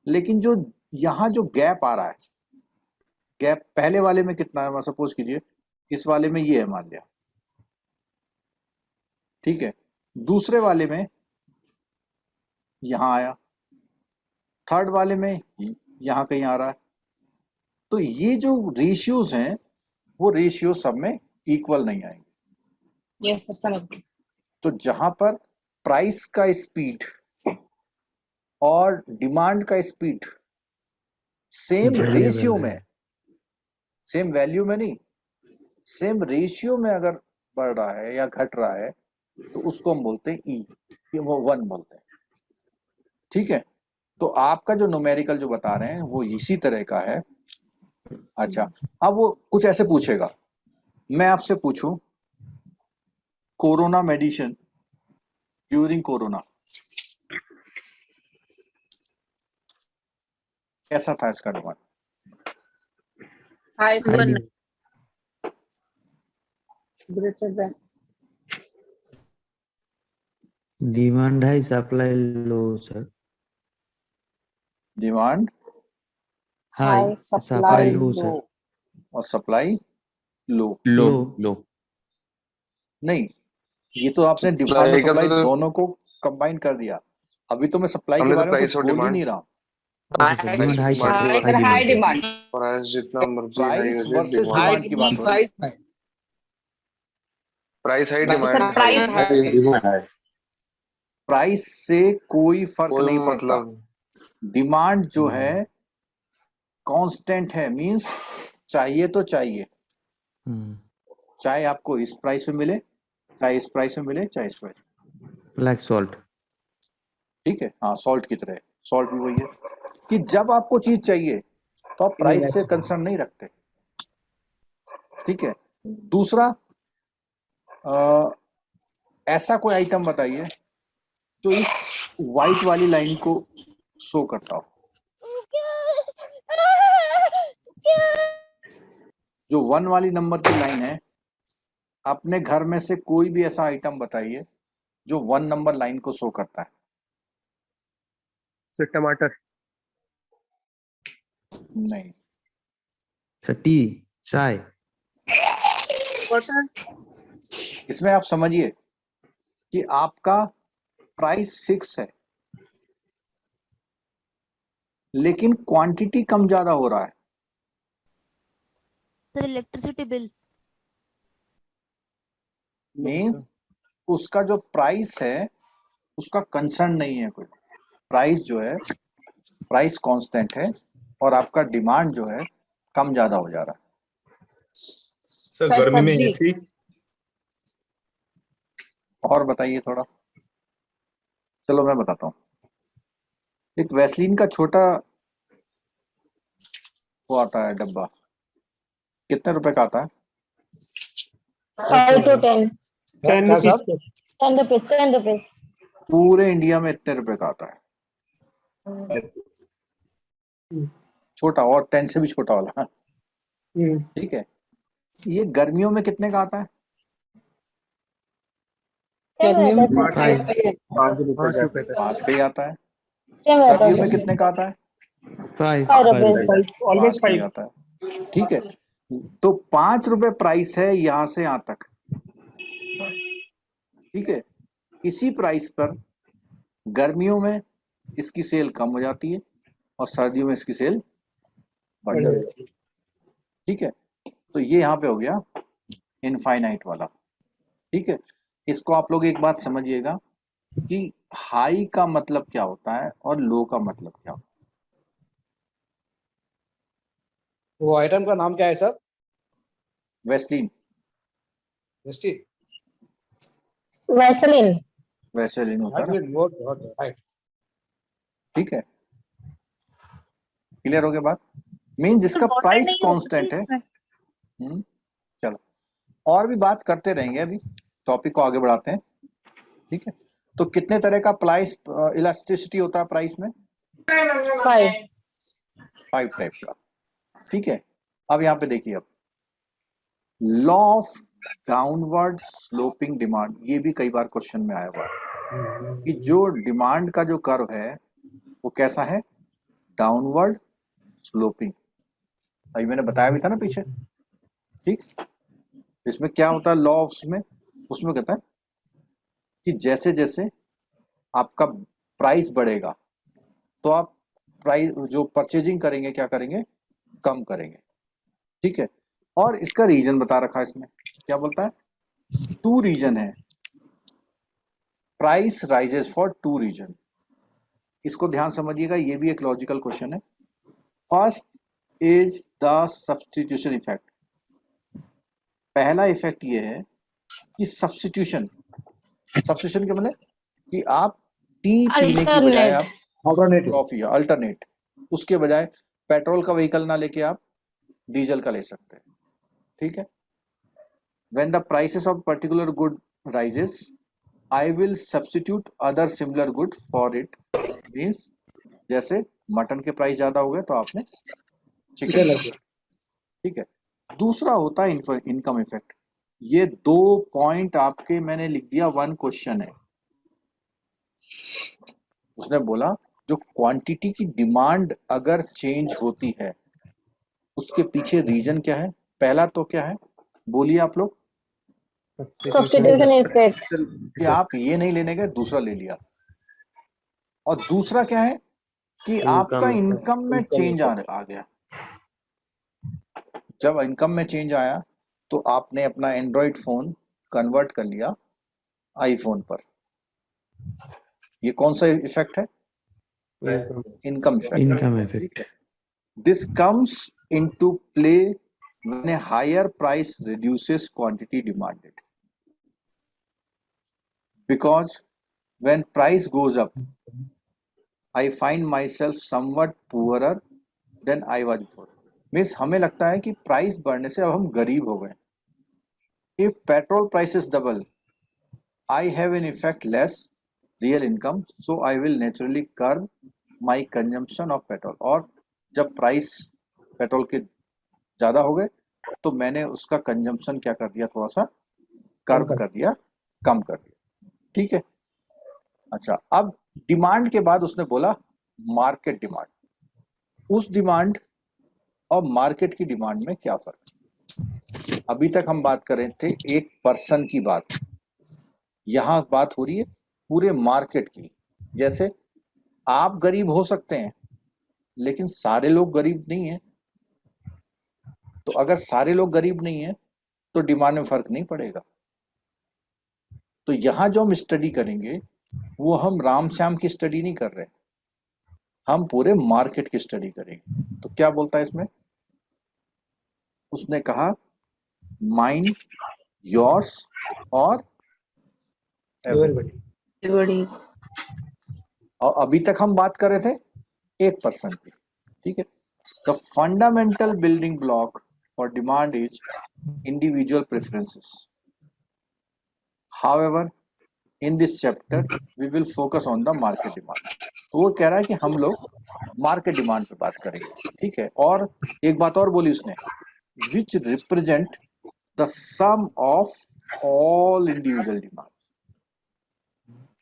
लेकिन जो यहाँ जो गैप आ रहा है, गैप पहले वाले में कितना है, सपोज कीजिए इस वाले में ये है मान लिया, ठीक है। दूसरे वाले में यहाँ आया, थर्ड वाले में यहाँ कहीं आ रहा है। तो ये जो रेशियोज हैं वो रेशियो सब में इक्वल नहीं आएंगे। यस सर समझ गई। तो जहां पर प्राइस का स्पीड और डिमांड का स्पीड सेम Variable रेशियो है। में, सेम वैल्यू में नहीं, सेम रेशियो में अगर बढ़ रहा है या घट रहा है तो उसको हम बोलते हैं ई, वो 1 बोलते हैं, ठीक है। तो आपका जो न्यूमेरिकल जो बता रहे हैं वो इसी तरह का है। अच्छा अब वो कुछ ऐसे पूछेगा, मैं आपसे पूछूं कोरोना मेडिसिन ड्यूरिंग कोरोना कैसा था, इसका demand high high greater than demand high supply low sir. Demand high high supply supply low low sir. और सप्लाई लो, लो लो नहीं ये तो आपने डिमांड और Supply का सप्लाई तो- दोनों को कंबाइन कर दिया। अभी तो मैं सप्लाई के हमने तो बारे में प्राइस कुछ और बोल ही डिमांड, नहीं रहा हूँ। Okay sir demand high Demand high demand price जितना मर्जी हाई प्राइस हो जाए, वर्सेस डिमांड डिमांड की बात हो रही है। Price high sir demand price high, price से कोई फर्क कोई नहीं पड़ता, मतलब डिमांड जो है कांस्टेंट है, मींस चाहिए तो चाहिए, चाहे आपको इस प्राइस में मिले चाहे इस प्राइस में मिले चाहे इस प्राइस में, Like salt. ठीक है। हाँ, सॉल्ट की तरह, सॉल्ट भी वही है कि जब आपको चीज चाहिए तो आप प्राइस से कंसर्न नहीं रखते, ठीक है। दूसरा, ऐसा कोई आइटम बताइए जो इस वाइट वाली लाइन को शो करता हो, जो 1 वाली नंबर की लाइन है। अपने घर में से कोई भी ऐसा आइटम बताइए जो 1 नंबर लाइन को शो करता है। टमाटर। नहीं, Tea, chai. Water. इसमें आप समझिए कि आपका प्राइस फिक्स है लेकिन क्वांटिटी कम ज्यादा हो रहा है। Sir electricity bill. मीन्स उसका जो प्राइस है उसका कंसर्न नहीं है कोई। प्राइस जो है, प्राइस कांस्टेंट है और आपका डिमांड जो है कम ज्यादा हो जा रहा है। सर सर, गर्मी में सब्जी। एसी। और बताइए थोड़ा। चलो मैं बताता हूँ। एक वैसलीन का छोटा वो आता है डब्बा, कितने रुपए का आता है? 5 to 10. 10 क्या rupees साहब? 10 rupees. 10 rupees. पूरे इंडिया में इतने रुपए का आता है, छोटा, और 10 से भी छोटा वाला, ठीक है। ये गर्मियों में कितने का आता है? Same रहता है, Five. 5 का ही आता है। same रहता सर्दियों में है। कितने का आता है? 5. 5 rupees. 5 का ही आता है, ठीक है। तो 5 रुपए प्राइस है यहां से यहां तक, ठीक है। इसी प्राइस पर गर्मियों में इसकी सेल कम हो जाती है और सर्दियों में इसकी सेल बढ़ जाती है, ठीक है। तो ये यहाँ पे हो गया इनफाइनाइट वाला, ठीक है। इसको आप लोग एक बात समझिएगा कि हाई का मतलब क्या होता है और लो का मतलब क्या होता है। वो आइटम का नाम क्या है सर? वेस्लिन, वेस्टी। Vaseline. वैसेलिन होता है ना, बहुत राइट। ठीक है। क्लियर हो गया बात? मीन जिसका water प्राइस नहीं होगा कांस्टेंट है। इसमें? चलो और भी बात करते रहेंगे, अभी टॉपिक को आगे बढ़ाते हैं, ठीक है। तो कितने तरह का प्राइस इलास्टिसिटी होता है प्राइस में? 5. 5 टाइप का, ठीक है। अब यहाँ पे देखिए, अब law of downward sloping demand, ये भी कई बार क्वेश्चन में आया हुआ है कि जो डिमांड का जो कर्व है वो कैसा है? Downward sloping. अभी मैंने बताया भी था ना पीछे, ठीक। इसमें क्या होता है लॉ ऑफ में? उसमें कहता है कि जैसे जैसे आपका प्राइस बढ़ेगा तो आप प्राइस जो परचेजिंग करेंगे क्या करेंगे? कम करेंगे, ठीक है। और इसका रीजन बता रखा है इसमें, क्या बोलता है? 2 रीजन है, प्राइस राइजेस फॉर 2 रीजन। इसको ध्यान समझिएगा, ये भी एक लॉजिकल क्वेश्चन है। First is the substitution effect. पहला इफेक्ट ये है कि सब्स्टिट्यूशन के मतलब कि आप टी पीने की बजाय आप ऑल्टरनेटिव। कॉफी, अल्टरनेट, उसके बजाय पेट्रोल का व्हीकल ना लेके आप डीजल का ले सकते हैं, ठीक है। When the prices of particular good rises I will substitute other similar good for it. Means जैसे मटन के प्राइस ज्यादा हो गए तो आपने चिकन, ठीक है। दूसरा होता है इनकम इफेक्ट। ये 2 पॉइंट आपके मैंने लिख दिया, 1 क्वेश्चन है। उसने बोला जो क्वांटिटी की डिमांड अगर चेंज होती है उसके पीछे रीजन क्या है? पहला तो क्या है, बोलिए आप लोग। Substitution effect. कि आप ये नहीं लेने गए, दूसरा ले लिया। और दूसरा क्या है कि आपका इनकम में चेंज आ गया। जब इनकम में चेंज आया तो आपने अपना एंड्रॉइड फोन कन्वर्ट कर लिया आईफोन पर। ये कौन सा इफेक्ट है? Income effect. Income effect. This comes into play when a higher price reduces quantity demanded. because when price goes up I find myself somewhat poorer than I was before. Means हमें लगता है कि price बढ़ने से अब हम गरीब हो गए. If petrol prices double, I have in effect less real income, so I will naturally curb my consumption of petrol. और जब प्राइस पेट्रोल के ज़्यादा हो गए तो मैंने उसका कंजम्पशन क्या कर दिया, थोड़ा सा कर्ब कर दिया, कम कर दिया. ठीक है. अच्छा, अब डिमांड के बाद उसने बोला मार्केट डिमांड. उस डिमांड और मार्केट की डिमांड में क्या फर्क. अभी तक हम बात कर रहे थे एक पर्सन की बात, यहां बात हो रही है पूरे मार्केट की. जैसे आप गरीब हो सकते हैं लेकिन सारे लोग गरीब नहीं है, तो अगर सारे लोग गरीब नहीं है तो डिमांड में फर्क नहीं पड़ेगा. तो यहां जो हम स्टडी करेंगे वो हम राम श्याम की स्टडी नहीं कर रहे, हम पूरे मार्केट की स्टडी करेंगे. तो क्या बोलता है इसमें, उसने कहा माइंड, योर्स और Everybody. और अभी तक हम बात कर रहे थे एक पर्सन की. ठीक है. The fundamental building block for demand is individual preferences. However in this chapter we will focus on the market demand. तो वो कह रहा है कि हम लोग मार्केट डिमांड पे बात करेंगे. ठीक है. और एक बात और बोली उसने, which represent the sum of all individual demand.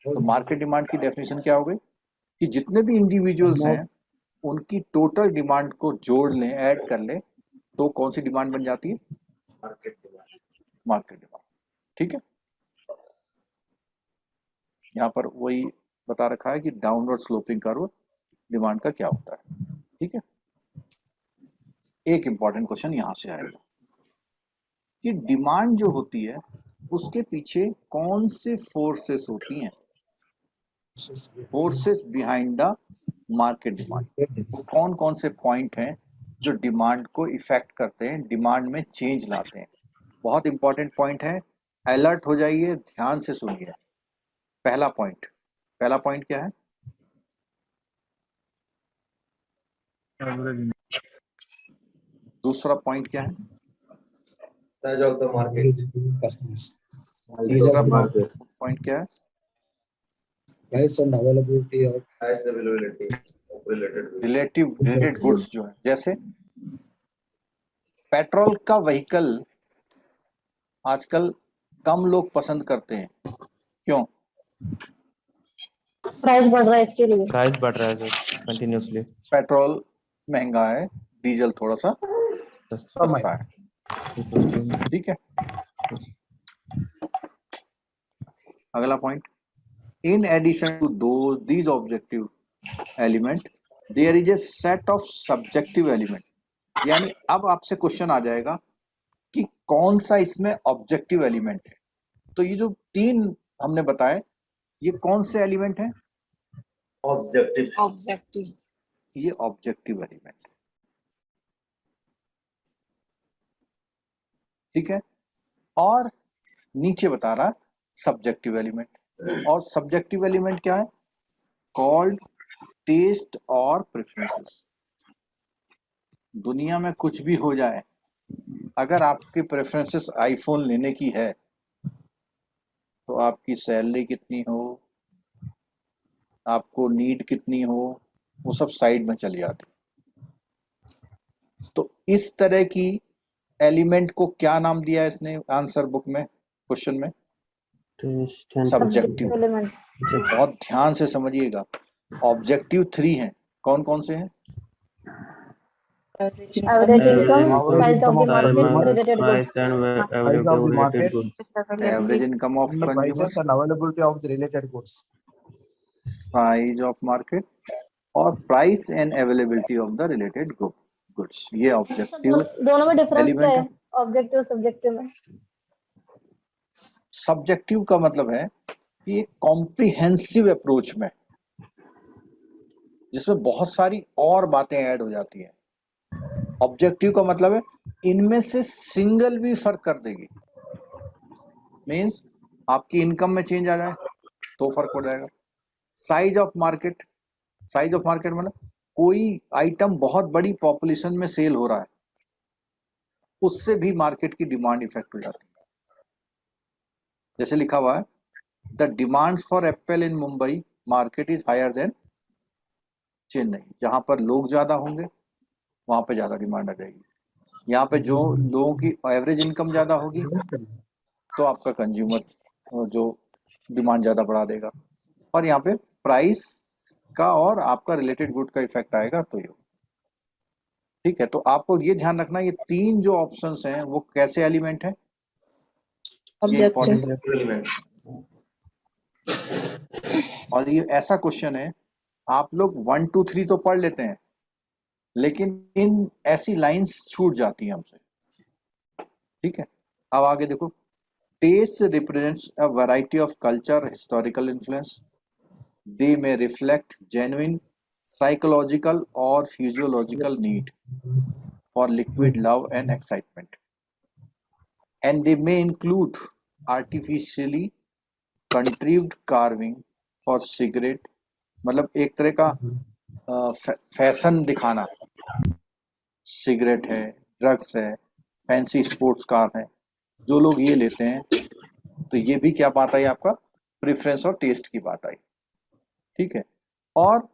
तो मार्केट डिमांड की डेफिनेशन क्या हो गई कि जितने भी इंडिविजुअल्स हैं उनकी टोटल डिमांड को जोड़ लें, ऐड कर लें, तो कौन सी डिमांड बन जाती है, मार्केट डिमांड. Market demand. ठीक है. यहाँ पर वही बता रखा है कि डाउनवर्ड स्लोपिंग कर्व डिमांड का क्या होता है. ठीक है. एक इंपॉर्टेंट क्वेश्चन यहाँ से आएगा कि डिमांड जो होती है उसके पीछे कौन से फोर्सेस होती हैं, forces behind the market demand. कौन कौन से पॉइंट हैं जो डिमांड को इफेक्ट करते हैं, डिमांड में चेंज लाते हैं. बहुत इंपॉर्टेंट पॉइंट है, अलर्ट हो जाइए, ध्यान से सुनिए. पहला पॉइंट क्या है, दूसरा पॉइंट क्या है, Size of the market. Customers. तीसरा पॉइंट क्या है, Price and availability of Price availability of related goods. Related goods जो है. जैसे पेट्रोल का व्हीकल आजकल कम लोग पसंद करते हैं, क्यों, प्राइस बढ़ रहा है इसके लिए. प्राइस बढ़ रहा है सर कंटिन्यूसली. पेट्रोल महंगा है, डीजल थोड़ा सा सस्ता है. ठीक है. अगला point, in addition to these objective element there is a set of subjective element. यानी अब आपसे क्वेश्चन आ जाएगा कि कौन सा इसमें ऑब्जेक्टिव एलिमेंट है. तो ये जो तीन हमने बताए ये कौन से एलिमेंट हैं, Objective. ऑब्जेक्टिव. ये ऑब्जेक्टिव एलिमेंट. ठीक है. और नीचे बता रहा सब्जेक्टिव एलिमेंट. और सब्जेक्टिव एलिमेंट क्या है, कॉल्ड टेस्ट और प्रेफरेंसेस. दुनिया में कुछ भी हो जाए, अगर आपके प्रेफरेंसेस आईफोन लेने की है तो आपकी सैलरी कितनी हो, आपको नीड कितनी हो, वो सब साइड में चली जाती. तो इस तरह की एलिमेंट को क्या नाम दिया इसने आंसर बुक में, क्वेश्चन में, सब्जेक्टिव. एलिमेंट. बहुत ध्यान से समझिएगा. ऑब्जेक्टिव 3 हैं, कौन कौन से हैं, average income, price of the market, related goods. price of the market, average income of the prices consumer, and availability of the related goods. Size of market और price and availability of the related goods. ये objective दोनों में difference element क्या है, है. Objective और subjective में? Subjective का मतलब है कि एक कॉम्प्रिहेंसिव अप्रोच में जिसमें बहुत सारी और बातें ऐड हो जाती हैं. ऑब्जेक्टिव का मतलब है इनमें से सिंगल भी फर्क कर देगी. मींस आपकी इनकम में चेंज आ जाए, तो फर्क हो जाएगा। Size of market, size of market मतलब कोई आइटम बहुत बड़ी पॉपुलेशन में सेल हो रहा है, उससे भी मार्केट की डिमांड इफेक्ट हो जाती है। जैसे लिखा हुआ है the demand for apple in Mumbai market is higher than Chennai. जहां पर लोग ज्यादा होंगे वहां पे ज्यादा डिमांड आ जाएगी। यहाँ पे जो लोगों की एवरेज इनकम ज्यादा होगी तो आपका कंज्यूमर जो डिमांड ज्यादा बढ़ा देगा, और यहाँ पे प्राइस का और आपका रिलेटेड गुड का इफेक्ट आएगा। तो ये ठीक है। तो आपको ये ध्यान रखना, ये तीन जो ऑप्शंस हैं वो कैसे एलिमेंट है, ये important है। और ये ऐसा क्वेश्चन है, आप लोग 1 2 3 तो पढ़ लेते हैं, लेकिन इन ऐसी लाइंस छूट जाती हैं हमसे। ठीक है, अब आगे देखो। Taste represents a variety of culture, historical influence. They may reflect genuine psychological और physiological need for liquid love and excitement, and they may include artificially contrived carving for cigarette, मतलब एक तरह का फैशन दिखाना। सिगरेट है, drugs है, fancy sports car है, जो लोग ये लेते हैं, तो ये भी क्या बात आई, आपका प्रेफरेंस और टेस्ट की बात आई। ठीक है, और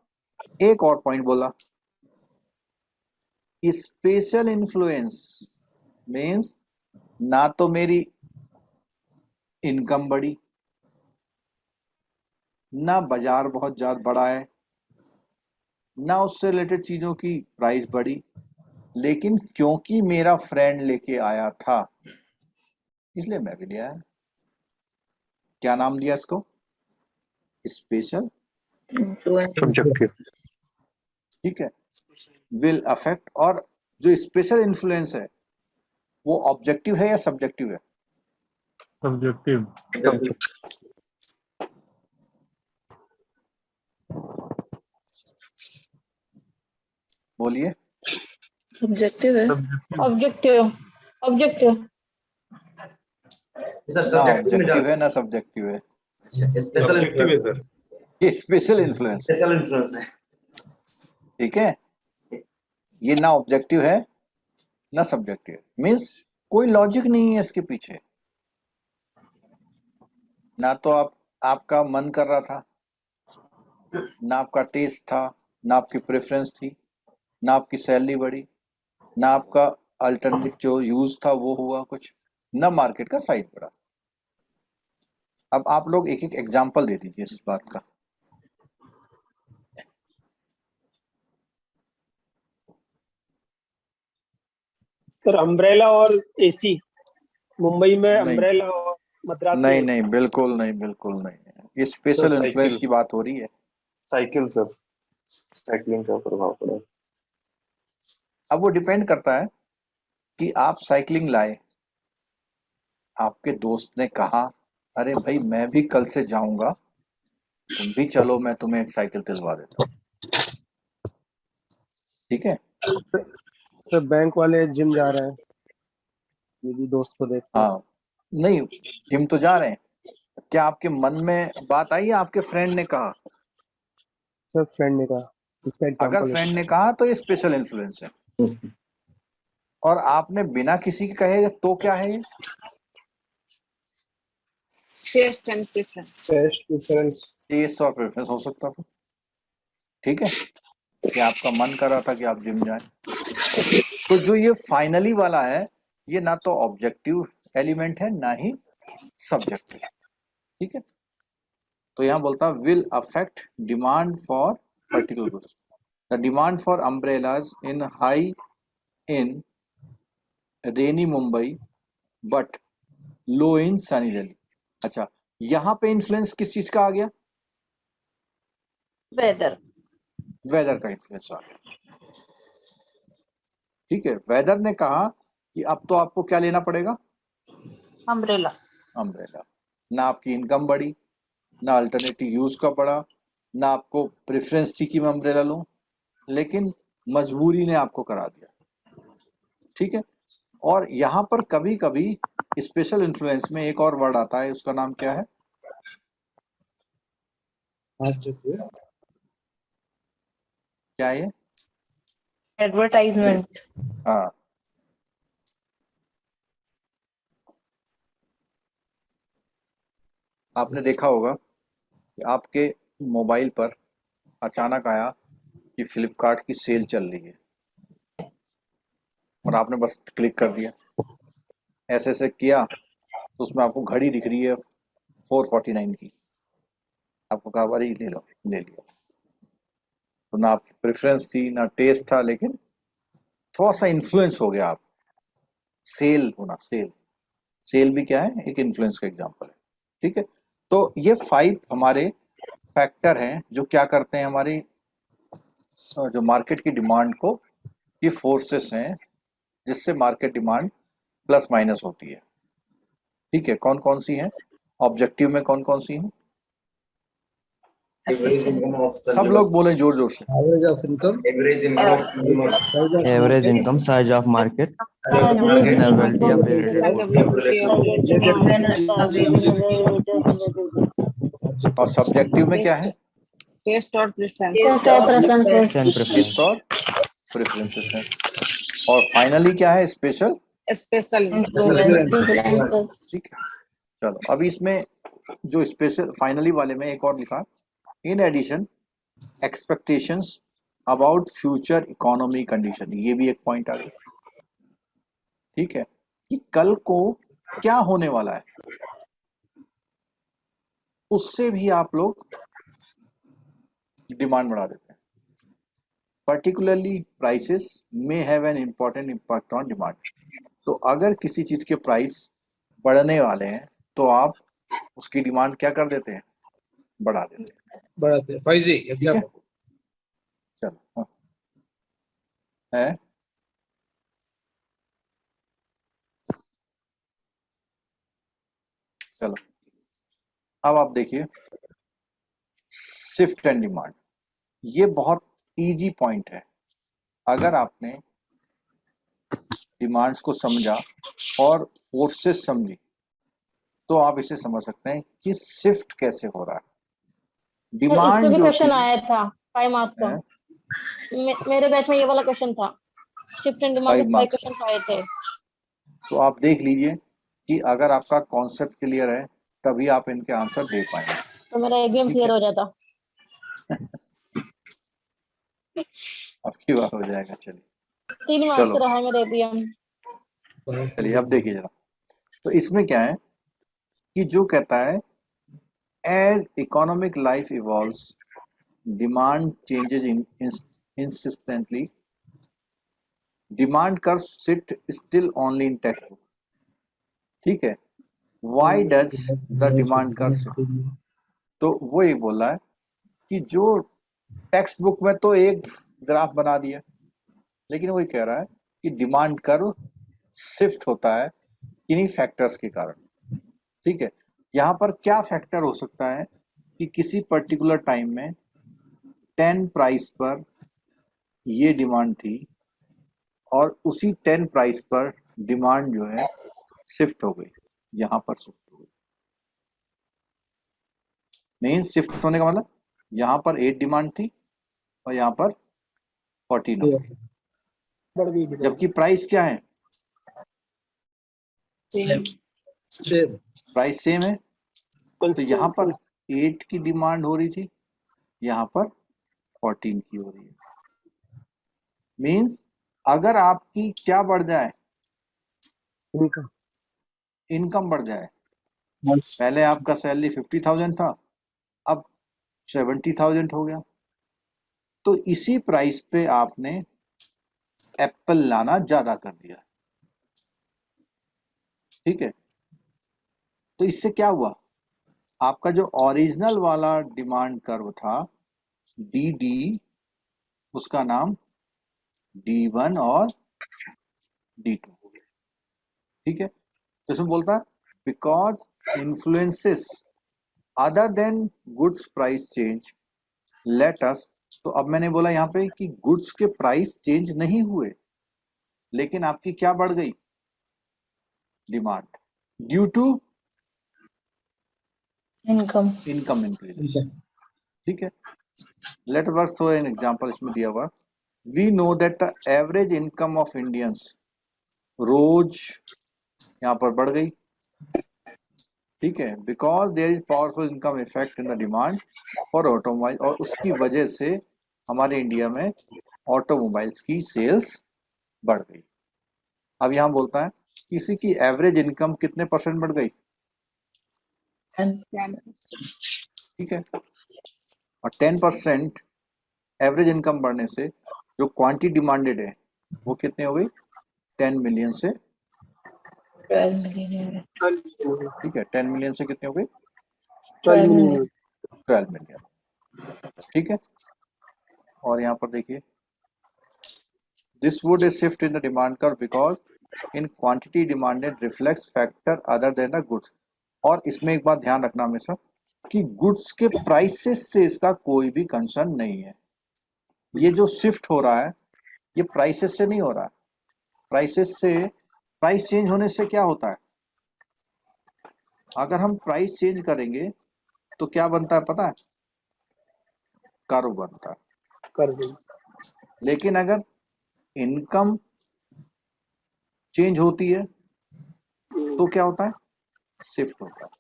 एक और पॉइंट बोला, स्पेशल इन्फ्लुएंस मीन्स ना तो मेरी इनकम बढ़ी, ना बाजार बहुत ज्यादा बड़ा है, ना उससे रिलेटेड चीजों की प्राइस बढ़ी, लेकिन क्योंकि मेरा फ्रेंड लेके आया था इसलिए मैं भी ले आया। क्या नाम दिया इसको? Special subjective. ठीक है, विल अफेक्ट। और जो स्पेशल इन्फ्लुएंस है वो ऑब्जेक्टिव है या सब्जेक्टिव है? सब्जेक्टिव। बोलिए। सब्जेक्टिव है। ऑब्जेक्टिव ऑब्जेक्टिव सर ना सब्जेक्टिव में ऑब्जेक्टिव है ना सब्जेक्टिव है, स्पेशल इन्फ्लुएंस, ये स्पेशल इन्फ्लुएंस। स्पेशल इन्फ्लुएंस है। ठीक है, ये ना ऑब्जेक्टिव है ना सब्जेक्टिव, मीन्स कोई लॉजिक नहीं है इसके पीछे। ना तो आपका मन कर रहा था, ना आपका टेस्ट था, ना आपकी प्रेफरेंस थी, ना आपकी सैलरी बढ़ी, ना आपका अल्टरनेटिव जो यूज था वो हुआ कुछ, ना मार्केट का साइज बढ़ा। अब आप लोग एक एक एग्जांपल दे दीजिए इस बात का। सर अम्ब्रेला और एसी, मुंबई में नहीं अम्ब्रेला और मद्रास में नहीं AC। नहीं, बिल्कुल नहीं, बिल्कुल नहीं, ये स्पेशल सर, इन्फ्लुएंस साइकिल। की बात हो रही है। साइकिल सर, साइकिलिंग का प्रभाव पड़ा। अब वो डिपेंड करता है कि आप साइकिलिंग लाए, आपके दोस्त ने कहा अरे भाई मैं भी कल से जाऊंगा, तुम भी चलो, मैं तुम्हें एक साइकिल दिलवा देता हूँ। ठीक है, सर बैंक वाले जिम जा रहे हैं, ये भी दोस्त को देखते हैं। हाँ, नहीं जिम तो जा रहे हैं, क्या आपके मन में बात आई या आपके फ्रेंड ने कहा? सर फ्रेंड ने कहा, इसका अगर एग्जांपल फ्रेंड ने कहा तो ये स्पेशल इन्फ्लुएंस है, और आपने बिना किसी के कहे तो क्या है ये? Taste and preference. Taste preference. Taste और प्रेफरेंस हो सकता था। ठीक है, कि आपका मन कर रहा था कि आप जिम जाएं। तो जो ये फाइनली वाला है, ये ना तो ऑब्जेक्टिव एलिमेंट है ना ही सब्जेक्टिव। ठीक है, तो यहाँ बोलता will affect demand for particular goods. The demand for umbrellas in high in rainy Mumbai but low in sunny Delhi. अच्छा, यहाँ पे इन्फ्लुएंस किस चीज का आ गया? वेदर। वेदर का इन्फ्लुएंस आ गया। ठीक है, वेदर ने कहा कि अब तो आपको क्या लेना पड़ेगा? अम्ब्रेला। अम्ब्रेला। ना आपकी इनकम बढ़ी, ना अल्टरनेटिव यूज का बढ़ा, ना आपको प्रेफरेंस थी कि मैं अम्ब्रेला लूं, लेकिन मजबूरी ने आपको करा दिया। ठीक है, और यहाँ पर कभी कभी स्पेशल इन्फ्लुएंस में एक और वर्ड आता है, उसका नाम क्या है? Adjective. क्या है ये? Advertisement. हाँ, आपने देखा होगा कि आपके मोबाइल पर अचानक आया कि फ्लिपकार्ट की सेल चल रही है और आपने बस क्लिक कर दिया, ऐसे ऐसे किया तो उसमें आपको घड़ी दिख रही है 449 की, आपको कहा अरे ले लो, ले लिया। तो ना आपकी प्रेफरेंस थी ना टेस्ट था, लेकिन थोड़ा सा इन्फ्लुएंस हो गया आप। सेल होना, सेल भी क्या है, एक इन्फ्लुएंस का एग्जांपल है। ठीक है, तो ये 5 हमारे फैक्टर हैं जो क्या करते हैं, हमारी जो मार्केट की डिमांड को, ये फोर्सेस हैं जिससे मार्केट डिमांड प्लस माइनस होती है। ठीक है, कौन कौन सी हैं? ऑब्जेक्टिव में कौन कौन सी हैं? Average income of सब consumers. लोग बोले जोर जोर से। Average of income. Average income of consumers. Size of Average market, income, size of market, Availability availability of of This is related availability of objective. और सब्जेक्टिव में क्या है? taste or preference. Taste or preferences. and taste preference. और preferences हैं। और finally क्या है? Special. Special Influences. ठीक है, चलो अभी इसमें जो स्पेशल फाइनली वाले में एक और लिखा, in addition expectations about future economy condition, ये भी एक पॉइंट आ गया। ठीक है, कि कल को क्या होने वाला है, उससे भी आप लोग डिमांड बढ़ा देते हैं। Particularly prices may have an important impact on demand. तो अगर किसी चीज के प्राइस बढ़ने वाले हैं तो आप उसकी डिमांड क्या कर देते हैं? बढ़ा देते हैं। बढ़ाते हैं। 5G ठीक है, example. चलो हाँ। है चलो अब आप देखिए शिफ्ट एंड डिमांड, ये बहुत इजी पॉइंट है। अगर आपने डिमांड्स को समझा और फोर्सेस समझी तो आप इसे समझ सकते हैं कि शिफ्ट कैसे हो रहा है। इससे डिमांड भी जो क्वेश्चन थी आया था 5 मार्क्स का। है, मेरे बैच में ये वाला क्वेश्चन था, शिफ्ट एंड डिमांड 5 के 5 मार्क्स का। क्वेश्चन आए थे। तो आप देख लीजिए कि अगर आपका कॉन्सेप्ट क्लियर है तभी आप इनके आंसर दे पाएंगे। तो मेरा एग्जाम ठीक क्लियर है, हो जाता। आपकी बात हो जाएगा। चलिए 3 मार्क्स चलो, रहा है मेरा एग्जाम। चलिए अब देखिए जरा। तो इसमें क्या है कि जो कहता है as economic life evolves demand changes insistently, demand curve sit still only in text book. ठीक है, why does the demand curve sit? तो वो ये बोल रहा है कि जो टेक्स्ट बुक में तो एक ग्राफ बना दिया, लेकिन वही कह रहा है कि डिमांड कर्व शिफ्ट होता है किन्हीं फैक्टर्स के कारण। ठीक है, यहाँ पर क्या फैक्टर हो सकता है कि किसी पर्टिकुलर टाइम में 10 प्राइस पर ये डिमांड थी और उसी 10 प्राइस पर डिमांड जो है शिफ्ट हो गई, यहाँ पर शिफ्ट हो गई। नहीं, शिफ्ट होने का मतलब यहाँ पर 8 डिमांड थी और यहाँ पर 14 हो गई, जबकि प्राइस क्या है? Same. प्राइस सेम है। तो यहाँ पर 8 की डिमांड हो रही थी, यहाँ पर 14 की हो रही है। मीन्स अगर आपकी क्या बढ़ जाए, इनकम बढ़ जाए, पहले आपका सैलरी 50,000 था, अब 70,000 हो गया, तो इसी प्राइस पे आपने एप्पल लाना ज्यादा कर दिया। ठीक है, तो इससे क्या हुआ? आपका जो ओरिजिनल वाला डिमांड कर्व था डी, उसका नाम D1 और D2 हो गया। ठीक है, तो इसमें बोलता है because influences other than goods price change let us. तो अब मैंने बोला यहाँ पे कि गुड्स के प्राइस चेंज नहीं हुए, लेकिन आपकी क्या बढ़ गई? Demand, due to income. Income increase. ठीक है, let work so an example इसमें दिया हुआ, we know that the average income of Indians rose यहाँ पर बढ़ गई, ठीक है, because there is powerful income effect in the demand for automobile, और उसकी वजह से हमारे इंडिया में ऑटोमोबाइल्स की सेल्स बढ़ गई। अब यहाँ बोलता है किसी की एवरेज इनकम कितने परसेंट बढ़ गई, ठीक है, और 10% एवरेज इनकम बढ़ने से जो क्वांटिटी डिमांडेड है वो कितने हो गई, 10 मिलियन से, 12 million. ठीक है, 10 मिलियन से कितने हो गई, 12 million. 12 मिलियन, ठीक है। और यहाँ पर देखिए, this would is shift in the demand curve because in quantity demanded reflects factor other than the goods. और इसमें एक बात ध्यान रखना हमेशा कि गुड्स के प्राइसेस से इसका कोई भी कंसर्न नहीं है। ये जो शिफ्ट हो रहा है ये प्राइसेस से नहीं हो रहा है। प्राइसेस से, प्राइस चेंज होने से क्या होता है, अगर हम प्राइस चेंज करेंगे तो क्या बनता है पता है, कर्व बनता है, कर देंगे। लेकिन अगर इनकम चेंज होती है तो क्या होता है, शिफ्ट होता है।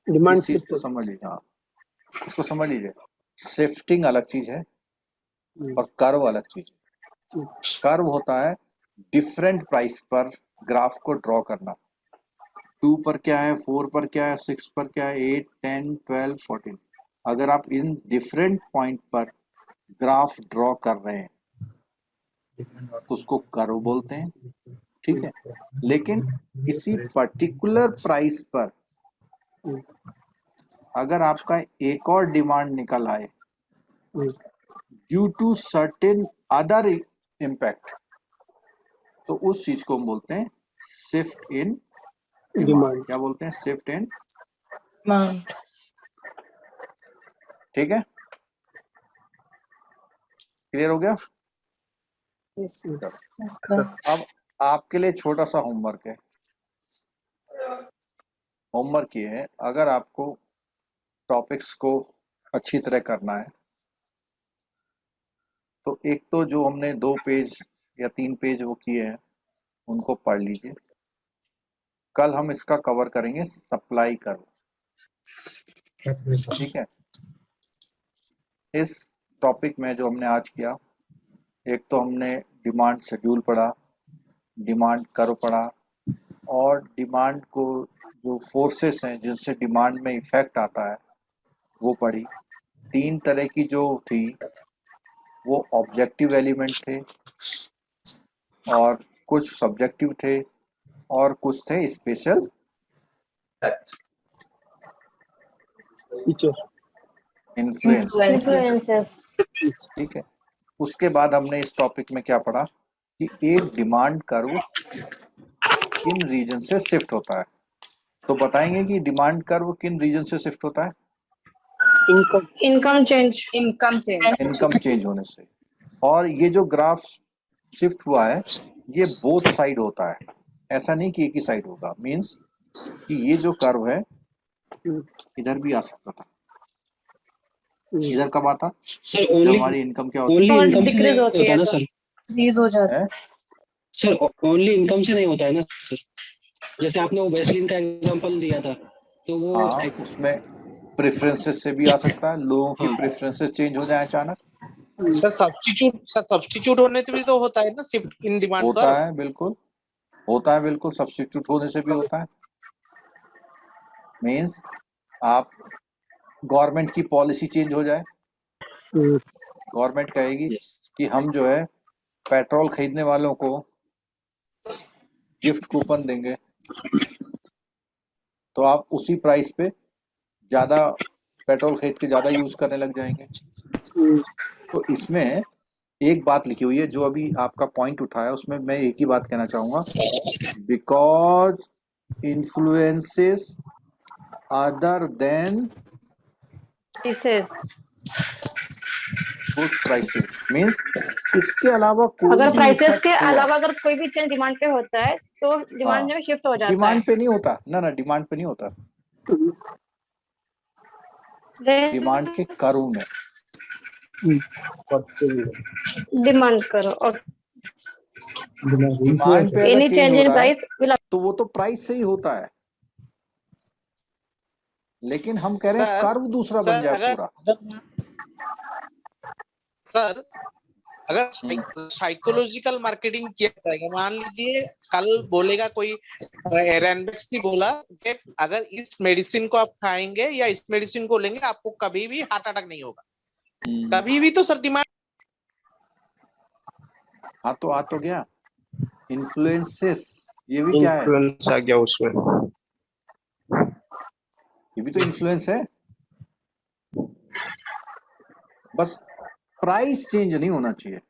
डिमांड इस चीज शिफ्ट को समझ लीजिए, हाँ इसको समझ लीजिए, शिफ्टिंग अलग चीज है और कर्व अलग चीज है। कर्व होता है डिफरेंट प्राइस पर ग्राफ को ड्रॉ करना, 2 पर क्या है, 4 पर क्या है, 6 पर क्या है, 8, 10, 12, 14। अगर आप इन डिफरेंट पॉइंट पर ग्राफ ड्रॉ कर रहे हैं तो उसको कर्व बोलते हैं, ठीक है। लेकिन किसी पर्टिकुलर प्राइस पर अगर आपका एक और डिमांड निकल आए due to certain other impact, तो उस चीज को हम बोलते हैं शिफ्ट इन डिमांड। क्या बोलते हैं, शिफ्ट इन Demand. ठीक है, क्लियर हो गया। Okay. अब आपके लिए छोटा सा होमवर्क है, होमवर्क ये है, अगर आपको टॉपिक्स को अच्छी तरह करना है तो एक तो जो हमने 2 पेज या 3 पेज वो किए हैं उनको पढ़ लीजिए। कल हम इसका कवर करेंगे सप्लाई कर्व, ठीक है। इस टॉपिक में जो हमने आज किया, एक तो हमने डिमांड शेड्यूल पढ़ा, डिमांड कर्व पढ़ा, और डिमांड को जो फोर्सेस हैं जिनसे डिमांड में इफेक्ट आता है वो पढ़ी। 3 तरह की जो थी वो ऑब्जेक्टिव एलिमेंट थे, और कुछ सब्जेक्टिव थे, और कुछ थे स्पेशल फीचर इन्फ्लुएंस, Influences. ठीक है। उसके बाद हमने इस टॉपिक में क्या पढ़ा कि एक डिमांड कर्व किन रीजन से शिफ्ट होता है। तो बताएंगे कि डिमांड कर्व किन रीजन से शिफ्ट होता है, income Income change. Income change, income change होने से। और ये जो ग्राफ शिफ्ट हुआ है ये बोथ साइड होता है, ऐसा नहीं कि एक ही साइड होगा। मींस कि ये जो कर्व है इधर भी आ सकता था, इधर कब आता, सर जब ओनली हमारी इनकम क्या होती ओनली और इनकम से नहीं decrease होती होता है ना तो सर। Decrease हो जाता है, सर ओनली इनकम से नहीं होता है ना सर। जैसे आपने वो वैसलीन का एग्जांपल दिया था तो वो हाँ उसमें प्रेफरेंसेस से भी आ सकता है, लोगों की प्रेफरेंसेस चेंज हो जाए अचानक, सर सब्स्टिट्यूट होने से भी तो होता है ना शिफ्ट इन डिमांड होता कर्व। है, बिल्कुल होता है, बिल्कुल सब्स्टिट्यूट होने से भी होता है। मींस आप गवर्नमेंट की पॉलिसी चेंज हो जाए, गवर्नमेंट कहेगी कि हम जो है पेट्रोल खरीदने वालों को गिफ्ट कूपन देंगे, तो आप उसी प्राइस पे ज़्यादा पेट्रोल खरीद के ज़्यादा यूज़ करने लग जाएंगे। तो इसमें एक बात लिखी हुई है, जो अभी आपका पॉइंट उठाया उसमें मैं एक ही बात कहना चाहूँगा, because influences other than goods prices. Means इसके अलावा कोई अगर भी प्राइसेस इफेक्ट के हुआ, अलावा अगर कोई भी चेंज डिमांड पे होता है तो डिमांड में शिफ्ट हो जाता है। डिमांड पे नहीं होता ना, डिमांड पे नहीं होता। डिमांड के कर्व में डिमांड करो और डिमांड पे एनी अगर चेंज चेंज हो इन रहा है प्राइस विल तो वो तो प्राइस से ही होता है, लेकिन हम कह रहे हैं सर कर्व दूसरा बन सर जाए अगर पूरा। सर अगर साइकोलॉजिकल मार्केटिंग किया जाएगा, मान लीजिए कल बोलेगा कोई रैनबैक्स ही बोला कि अगर इस मेडिसिन को आप खाएंगे या इस मेडिसिन को लेंगे आपको कभी भी हार्ट अटैक नहीं होगा, तभी भी तो सर डिमांड। हाँ तो आ तो गया इन्फ्लुएंसेस, ये भी क्या है, इन्फ्लुएंस आ गया उसमें। ये भी तो इन्फ्लुएंस है, बस प्राइस चेंज नहीं होना चाहिए।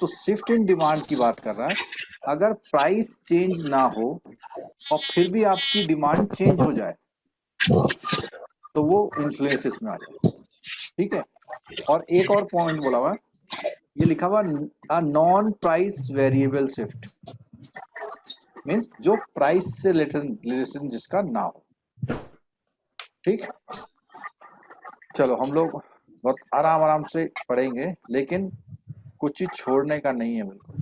तो शिफ्ट इन डिमांड की बात कर रहा है, अगर प्राइस चेंज ना हो और फिर भी आपकी डिमांड चेंज हो जाए तो वो इन्फ्लुएंसेस में आ जाए। ठीक है, और एक और पॉइंट बोला हुआ, ये लिखा हुआ non price variable shift, means जो प्राइस से रिलेशन जिसका ना हो। ठीक, चलो हम लोग बहुत आराम आराम से पढ़ेंगे, लेकिन कुछ चीज छोड़ने का नहीं है बिल्कुल।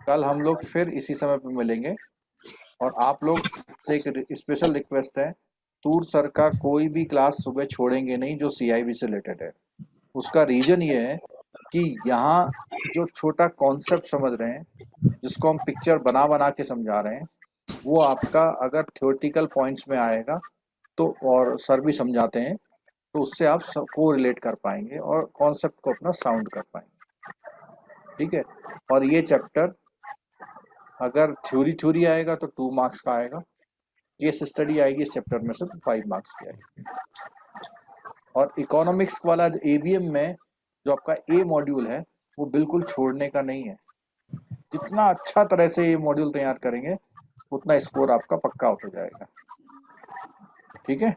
कल हम लोग फिर इसी समय पे मिलेंगे, और आप लोग से एक स्पेशल रिक्वेस्ट है, तूर सर का कोई भी क्लास सुबह छोड़ेंगे नहीं जो सीआईबी से रिलेटेड है। उसका रीजन ये है कि यहाँ जो छोटा कॉन्सेप्ट समझ रहे हैं, जिसको हम पिक्चर बना बना के समझा रहे हैं, वो आपका अगर थ्योरेटिकल पॉइंट्स में आएगा तो, और सर भी समझाते हैं, तो उससे आप सबको रिलेट कर पाएंगे और कॉन्सेप्ट को अपना साउंड कर पाएंगे। ठीक है, और ये चैप्टर अगर थ्योरी आएगा तो 2 मार्क्स का आएगा, केस स्टडी आएगी इस चैप्टर में से तो 5 मार्क्स की आएगी। और इकोनॉमिक्स वाला जो एबीएम में जो आपका ए मॉड्यूल है वो बिल्कुल छोड़ने का नहीं है। जितना अच्छा तरह से ये मॉड्यूल तैयार करेंगे उतना स्कोर आपका पक्का होता जाएगा। ठीक है।